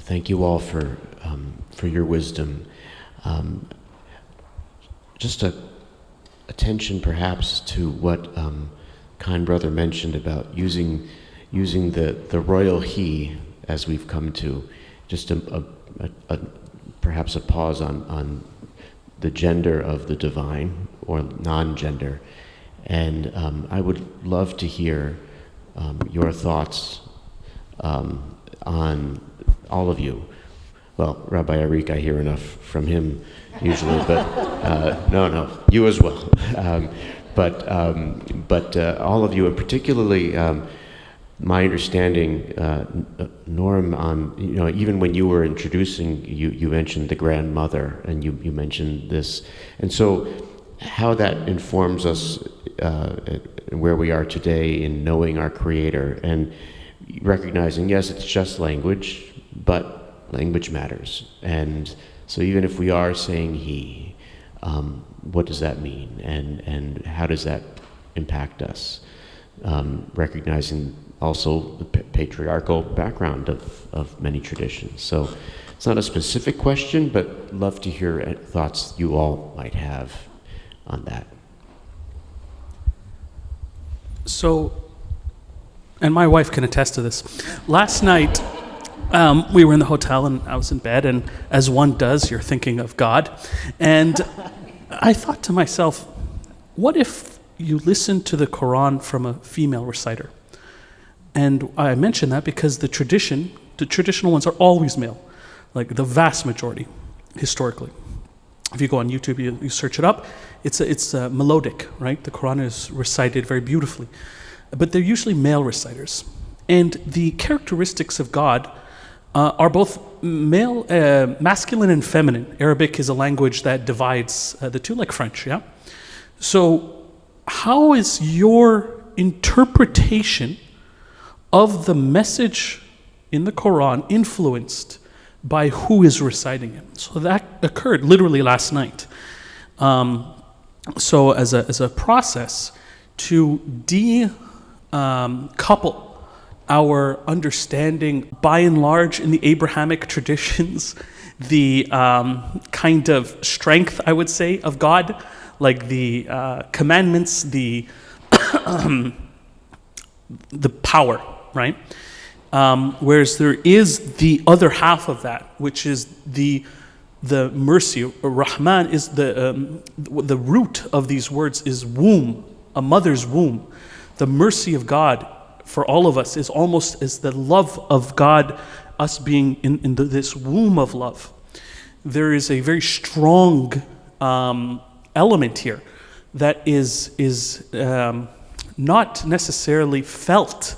Thank you all for your wisdom. Just attention perhaps to what kind brother mentioned about using the royal he as we've come to. Just perhaps a pause on the gender of the divine or non-gender. And I would love to hear your thoughts on all of you. Well, Rabbi Arik, I hear enough from him usually, but no, you as well. But all of you, and particularly my understanding, Norm, on even when you were introducing, you mentioned the grandmother, and you mentioned this, and so how that informs us where we are today in knowing our Creator and recognizing, yes, it's just language, but language matters. And so even if we are saying He, what does that mean? And how does that impact us? Recognizing also the patriarchal background of many traditions. So it's not a specific question, but love to hear thoughts you all might have on that. So, and my wife can attest to this. Last night, we were in the hotel and I was in bed, and as one does, you're thinking of God. And I thought to myself, what if you listen to the Quran from a female reciter? And I mention that because the traditional ones are always male, like the vast majority, historically. If you go on YouTube, you search it up, it's melodic, right? The Quran is recited very beautifully. But they're usually male reciters. And the characteristics of God are both masculine and feminine. Arabic is a language that divides the two, like French, yeah? So how is your interpretation of the message in the Quran influenced by who is reciting it? So that occurred literally last night. So as a process to decouple our understanding, by and large, in the Abrahamic traditions, the kind of strength, I would say, of God, like the commandments, the power, right? Whereas there is the other half of that, which is the mercy. Rahman is the root of these words is womb, a mother's womb. The mercy of God for all of us is almost as the love of God, us being in this womb of love. There is a very strong element here that is not necessarily felt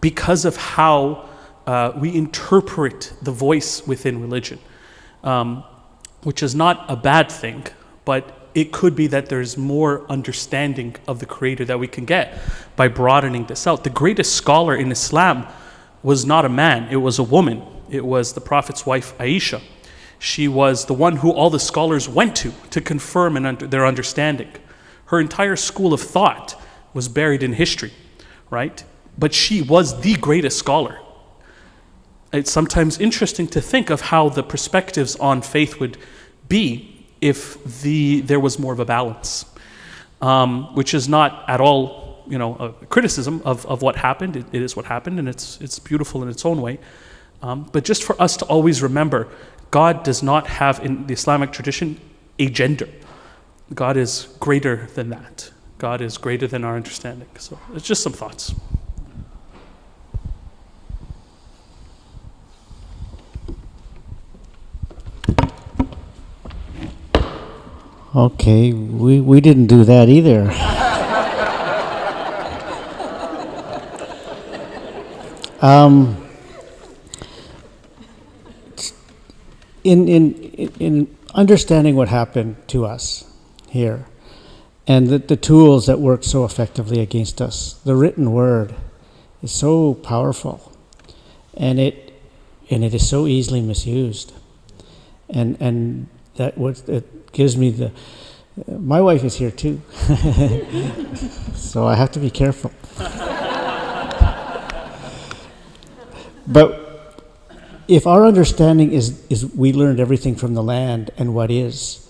because of how we interpret the voice within religion, which is not a bad thing, but it could be that there's more understanding of the Creator that we can get by broadening this out. The greatest scholar in Islam was not a man, it was a woman. It was the Prophet's wife, Aisha. She was the one who all the scholars went to confirm their understanding. Her entire school of thought was buried in history, right? But she was the greatest scholar. It's sometimes interesting to think of how the perspectives on faith would be if there was more of a balance, which is not at all, a criticism of what happened. It is what happened, and it's beautiful in its own way. But just for us to always remember, God does not have, in the Islamic tradition, a gender. God is greater than that. God is greater than our understanding. So it's just some thoughts. Okay, we didn't do that either. In understanding what happened to us here, and the tools that work so effectively against us, the written word is so powerful, and it is so easily misused, and that it gives me my wife is here too, so I have to be careful. But if our understanding is we learned everything from the land and what is,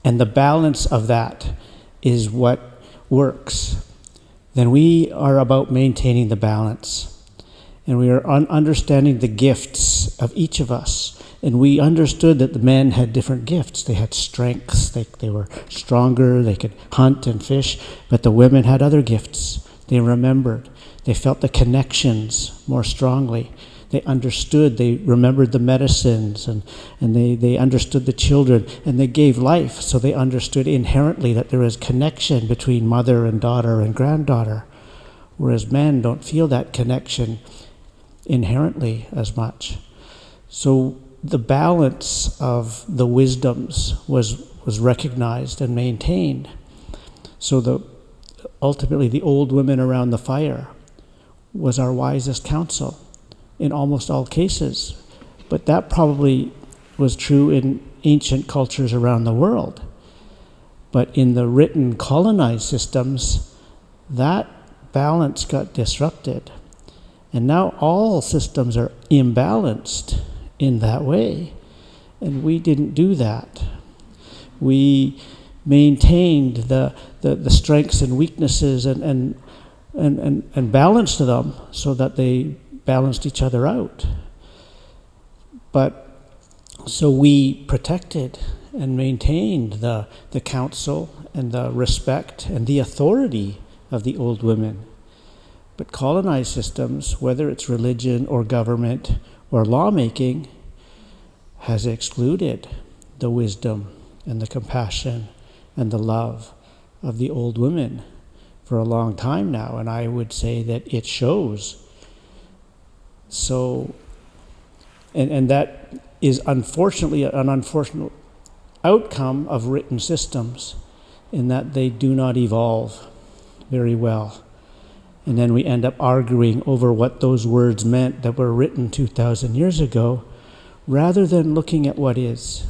and the balance of that is what works, then we are about maintaining the balance. And we are understanding the gifts of each of us. And we understood that the men had different gifts. They had strengths. They were stronger. They could hunt and fish. But the women had other gifts. They remembered. They felt the connections more strongly. They understood. They remembered the medicines. And they understood the children. And they gave life. So they understood inherently that there is connection between mother and daughter and granddaughter. Whereas men don't feel that connection inherently as much. So the balance of the wisdoms was was recognized and maintained. So ultimately the old women around the fire was our wisest counsel in almost all cases. But that probably was true in ancient cultures around the world. But in the written colonized systems, that balance got disrupted. And now all systems are imbalanced in that way. And we didn't do that. We maintained the strengths and weaknesses and balanced them so that they balanced each other out. But so we protected and maintained the counsel and the respect and the authority of the old women. But colonized systems, whether it's religion or government or lawmaking, has excluded the wisdom and the compassion and the love of the old women for a long time now, and I would say that it shows. So, and that is unfortunately an unfortunate outcome of written systems, in that they do not evolve very well. And then we end up arguing over what those words meant that were written 2,000 years ago, rather than looking at what is.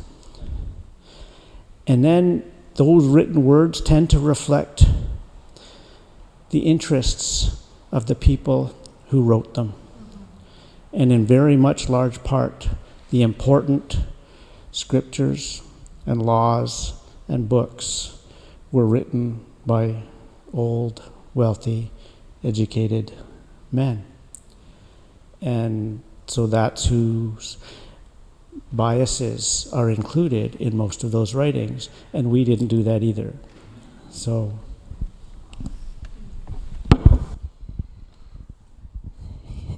And then those written words tend to reflect the interests of the people who wrote them. And in very much large part, the important scriptures and laws and books were written by old, wealthy, educated men. And so that's whose biases are included in most of those writings, and we didn't do that either. So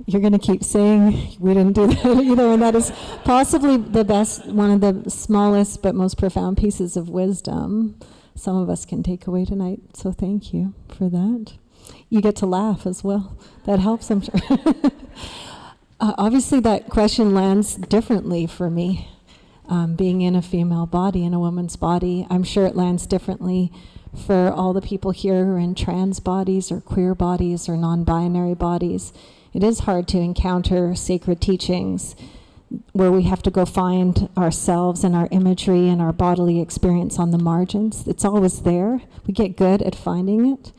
you're going to keep saying we didn't do that either, and that is possibly the best, one of the smallest but most profound pieces of wisdom some of us can take away tonight. So thank you for that. You get to laugh as well. That helps, I'm sure. Obviously, that question lands differently for me. Being in a female body, in a woman's body, I'm sure it lands differently for all the people here who are in trans bodies or queer bodies or non-binary bodies. It is hard to encounter sacred teachings where we have to go find ourselves and our imagery and our bodily experience on the margins. It's always there. We get good at finding it.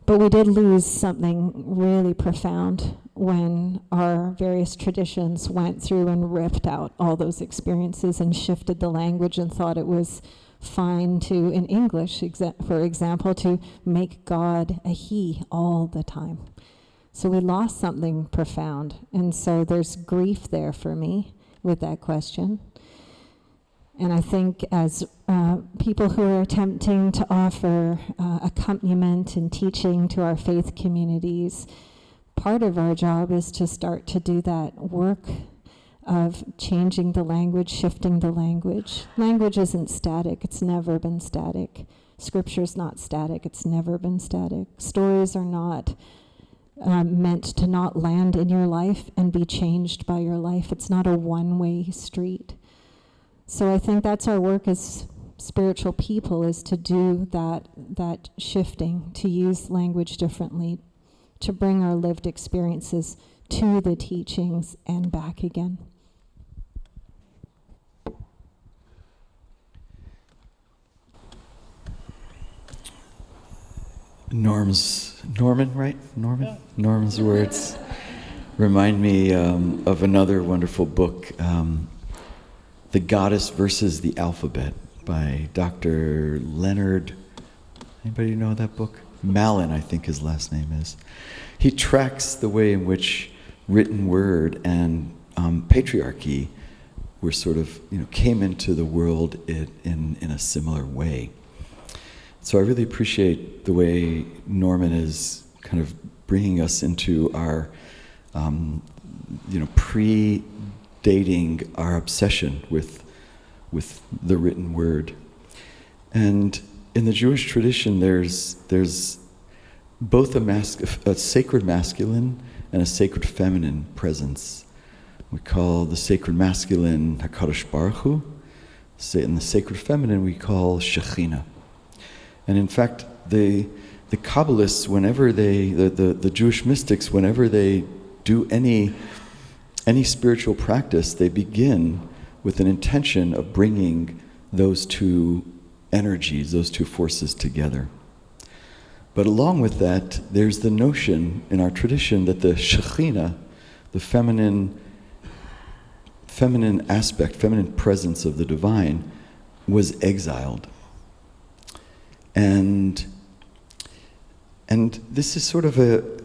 But we did lose something really profound when our various traditions went through and ripped out all those experiences and shifted the language and thought it was fine to, in English, for example, to make God a he all the time. So we lost something profound. And so there's grief there for me with that question. And I think as people who are attempting to offer accompaniment and teaching to our faith communities, part of our job is to start to do that work of changing the language, shifting the language. Language isn't static. It's never been static. Scripture's not static. It's never been static. Stories are not meant to not land in your life and be changed by your life. It's not a one-way street. So I think that's our work as spiritual people, is to do that shifting, to use language differently, to bring our lived experiences to the teachings and back again. Norman, right? Norman? Yeah. Norman's words remind me of another wonderful book, The Goddess versus the Alphabet by Dr. Leonard, anybody know that book? Mallon, I think his last name is. He tracks the way in which written word and patriarchy were sort of, came into the world in a similar way. So I really appreciate the way Norman is kind of bringing us into our, predating our obsession with the written word. And in the Jewish tradition, there's both a sacred masculine and a sacred feminine presence. We call the sacred masculine HaKadosh Baruch Hu, in the sacred feminine we call Shekhinah. And in fact, the Kabbalists, whenever the Jewish mystics, whenever they do any spiritual practice, they begin with an intention of bringing those two energies, those two forces together. But along with that, there's the notion in our tradition that the Shekhinah, the feminine aspect, feminine presence of the divine, was exiled. And this is sort of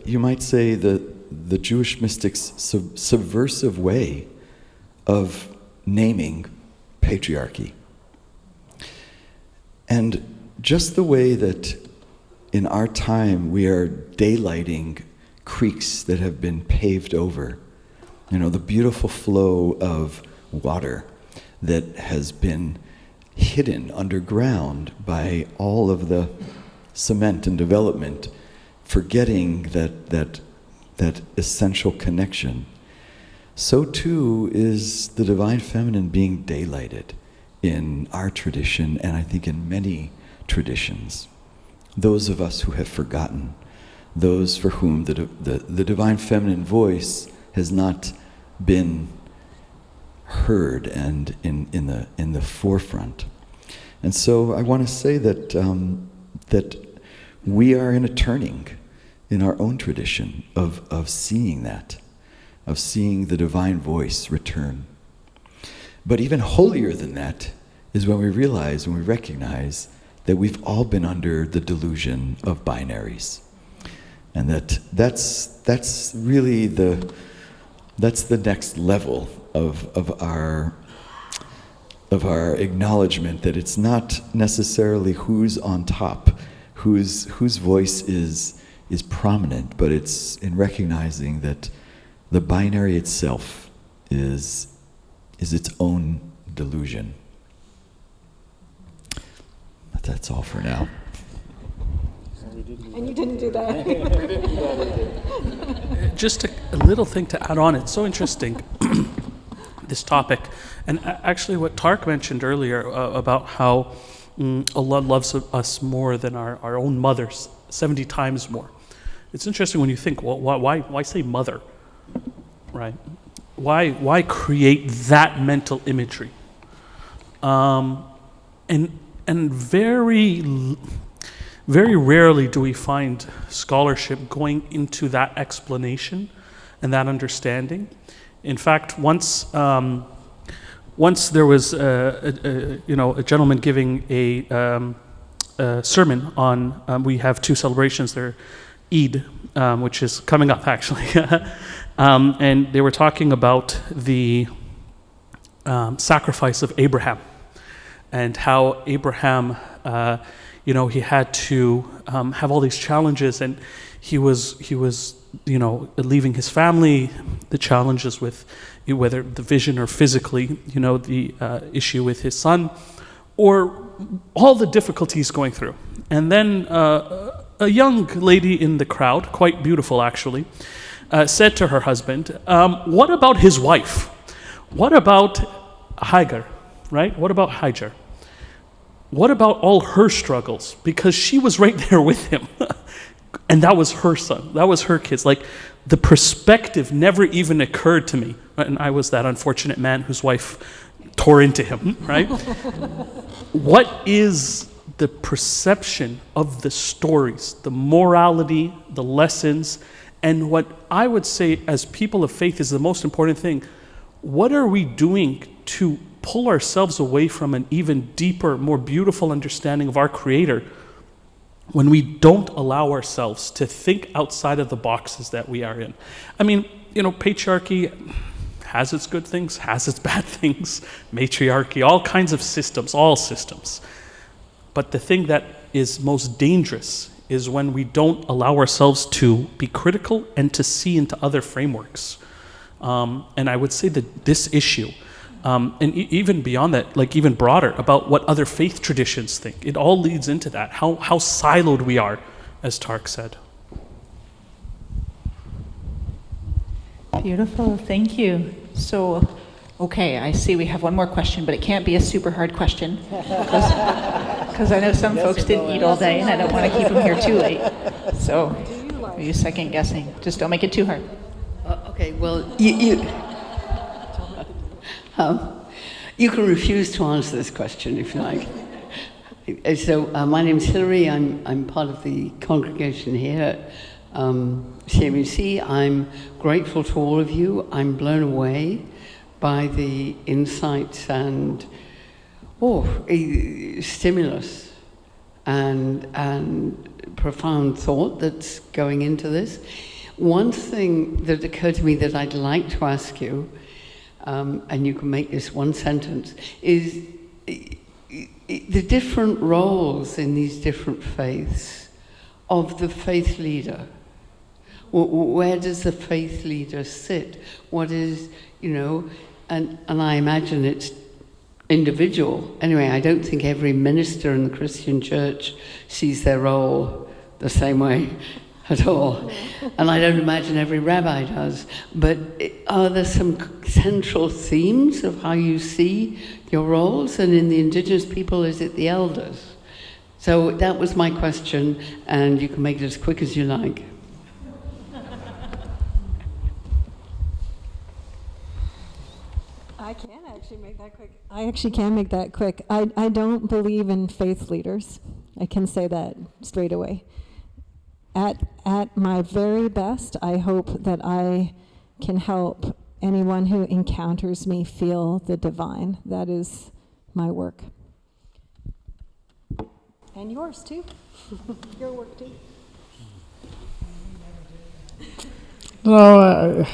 you might say, the Jewish mystics' subversive way of naming patriarchy. And just the way that in our time we are daylighting creeks that have been paved over, the beautiful flow of water that has been hidden underground by all of the cement and development, forgetting that essential connection. So too is the divine feminine being daylighted in our tradition, and I think in many traditions. Those of us who have forgotten, those for whom the divine feminine voice has not been heard and in the forefront. And so I want to say that we are in a turning in our own tradition of seeing that, of seeing the divine voice return. But even holier than that is when we recognize that we've all been under the delusion of binaries. And that's really the next level of our acknowledgement that it's not necessarily who's on top, whose voice is prominent, but it's in recognizing that the binary itself is its own delusion. But that's all for now. And you didn't do that. Just a little thing to add on. It's so interesting, this topic. And actually what Tark mentioned earlier about how Allah loves us more than our own mothers, 70 times more. It's interesting when you think, well, why say mother, right? Why create that mental imagery? And very rarely do we find scholarship going into that explanation and that understanding. In fact, once there was a gentleman giving a sermon on, we have two celebrations there, Eid, which is coming up actually, and they were talking about the sacrifice of Abraham and how Abraham, he had to have all these challenges, and he was leaving his family, the challenges with whether the vision or physically, the issue with his son, or all the difficulties going through. And then a young lady in the crowd, quite beautiful actually, said to her husband, what about his wife? What about Hagar, right? What about Hajar? What about all her struggles? Because she was right there with him. And that was her son. That was her kids. Like, the perspective never even occurred to me. Right? And I was that unfortunate man whose wife tore into him, right? What is the perception of the stories, the morality, the lessons, and what I would say as people of faith is the most important thing? What are we doing to pull ourselves away from an even deeper, more beautiful understanding of our Creator when we don't allow ourselves to think outside of the boxes that we are in? I mean, patriarchy has its good things, has its bad things, matriarchy, all kinds of systems, all systems. But the thing that is most dangerous is when we don't allow ourselves to be critical and to see into other frameworks. And I would say that this issue, and even beyond that, like even broader, about what other faith traditions think. It all leads into that, how siloed we are, as Tark said. Beautiful, thank you. So Okay, I see we have one more question, but it can't be a super hard question because I know some folks didn't eat all day and I don't want to keep them here too late. So, are you second guessing? Just don't make it too hard. Okay, well, you can refuse to answer this question if you like. So, my name is Hilary. I'm part of the congregation here at CMUC. I'm grateful to all of you. I'm blown away by the insights and stimulus and profound thought that's going into this. One thing that occurred to me that I'd like to ask you, and you can make this one sentence, is the different roles in these different faiths of the faith leader. Where does the faith leader sit? What is, and I imagine it's individual. Anyway, I don't think every minister in the Christian church sees their role the same way at all. And I don't imagine every rabbi does. But are there some central themes of how you see your roles? And in the Indigenous people, is it the elders? So that was my question, and you can make it as quick as you like. I can actually make that quick. I actually can make that quick. I don't believe in faith leaders. I can say that straight away. At my very best, I hope that I can help anyone who encounters me feel the divine. That is my work. And yours too. Your work too. No,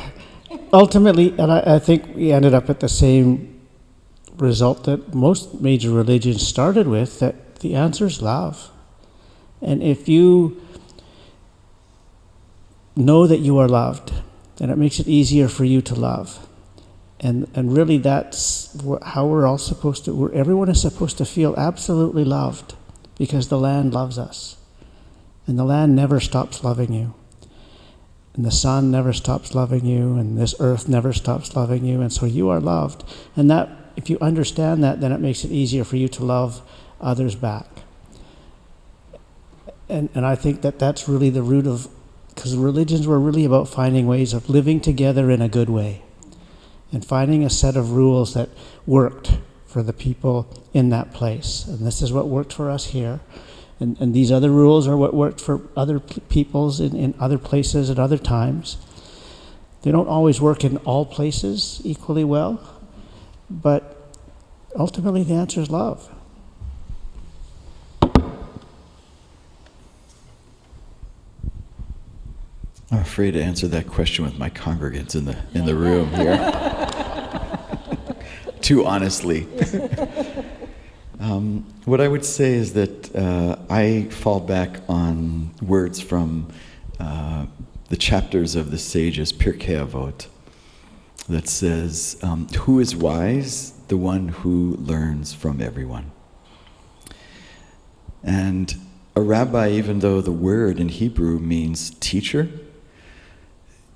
ultimately, and I think we ended up at the same result that most major religions started with, that the answer is love. And if you know that you are loved, then it makes it easier for you to love. And really that's how we're all supposed to, everyone is supposed to feel absolutely loved, because the land loves us. And the land never stops loving you. And the sun never stops loving you, and this earth never stops loving you, and so you are loved. And that, if you understand that, then it makes it easier for you to love others back. And I think that that's really the root of, because religions were really about finding ways of living together in a good way, and finding a set of rules that worked for the people in that place. And this is what worked for us here. And these other rules are what worked for other peoples in other places at other times. They don't always work in all places equally well, but ultimately the answer is love. I'm afraid to answer that question with my congregants in the room here. Too honestly. What I would say is that I fall back on words from the chapters of the sages, Pirkei Avot, that says, who is wise? The one who learns from everyone. And a rabbi, even though the word in Hebrew means teacher,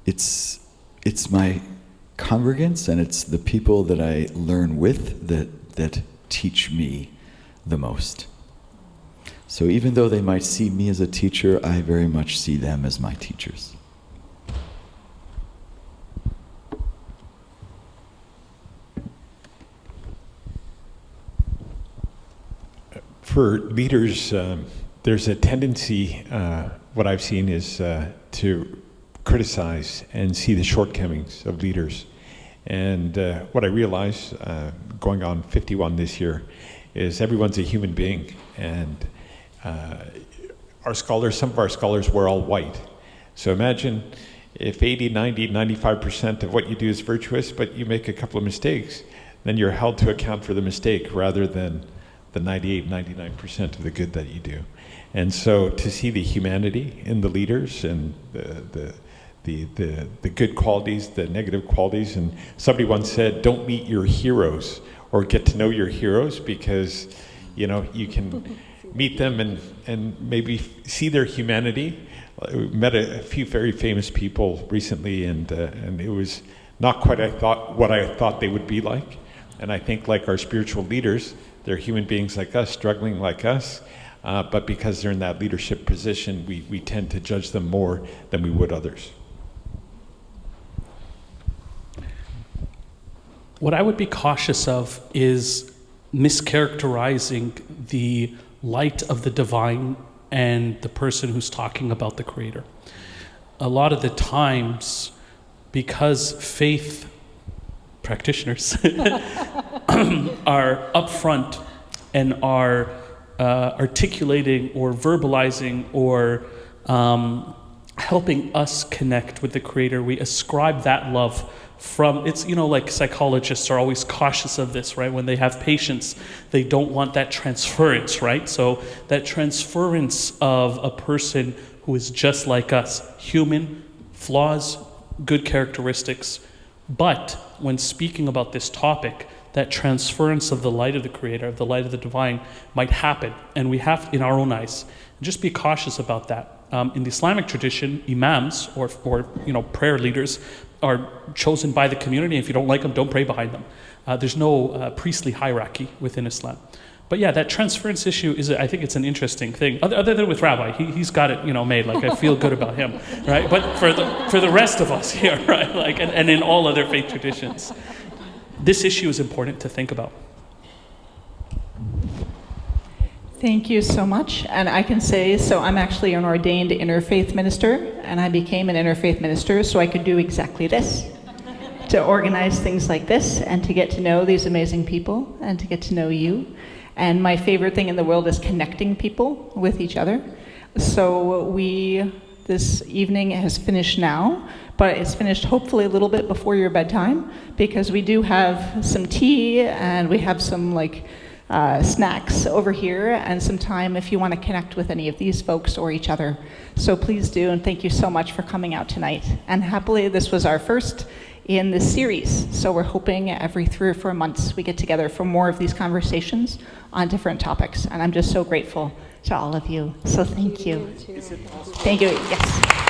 it's my congregants and it's the people that I learn with that teach me the most. So even though they might see me as a teacher, I very much see them as my teachers. For leaders, there's a tendency, what I've seen is to criticize and see the shortcomings of leaders. And what I realize, going on 51 this year, is everyone's a human being. And our scholars, some of our scholars were all white. So imagine if 80, 90, 95% of what you do is virtuous, but you make a couple of mistakes, then you're held to account for the mistake rather than the 98, 99% of the good that you do. And so to see the humanity in the leaders and the good qualities, the negative qualities, and somebody once said, don't meet your heroes or get to know your heroes, because you can meet them and maybe see their humanity. We met a few very famous people recently, and it was not quite what I thought they would be like. And I think like our spiritual leaders, they're human beings like us, struggling like us, but because they're in that leadership position, we tend to judge them more than we would others. What I would be cautious of is mischaracterizing the light of the divine and the person who's talking about the Creator. A lot of the times, because faith practitioners are upfront and are articulating or verbalizing or helping us connect with the Creator, we ascribe that love from, it's, like psychologists are always cautious of this, right? When they have patients, they don't want that transference, right? So that transference of a person who is just like us, human, flaws, good characteristics, but when speaking about this topic, that transference of the light of the Creator, of the light of the divine, might happen, and we have in our own eyes. Just be cautious about that. In the Islamic tradition, imams or prayer leaders are chosen by the community. If you don't like them, don't pray behind them. There's no priestly hierarchy within Islam. But yeah, that transference issue I think it's an interesting thing. Other than with Rabbi, he's got it, made. Like, I feel good about him, right? But for the rest of us here, right? Like, and in all other faith traditions, this issue is important to think about. Thank you so much. And I can say, so I'm actually an ordained interfaith minister, and I became an interfaith minister so I could do exactly this, to organize things like this, and to get to know these amazing people, and to get to know you. And my favorite thing in the world is connecting people with each other. So this evening has finished now, but it's finished hopefully a little bit before your bedtime, because we do have some tea, and we have some snacks over here, and some time if you want to connect with any of these folks or each other. So please do, and thank you so much for coming out tonight. And happily, this was our first in this series, so we're hoping every 3 or 4 months we get together for more of these conversations on different topics, and I'm just so grateful to all of you. So thank you. Thank you. Yes.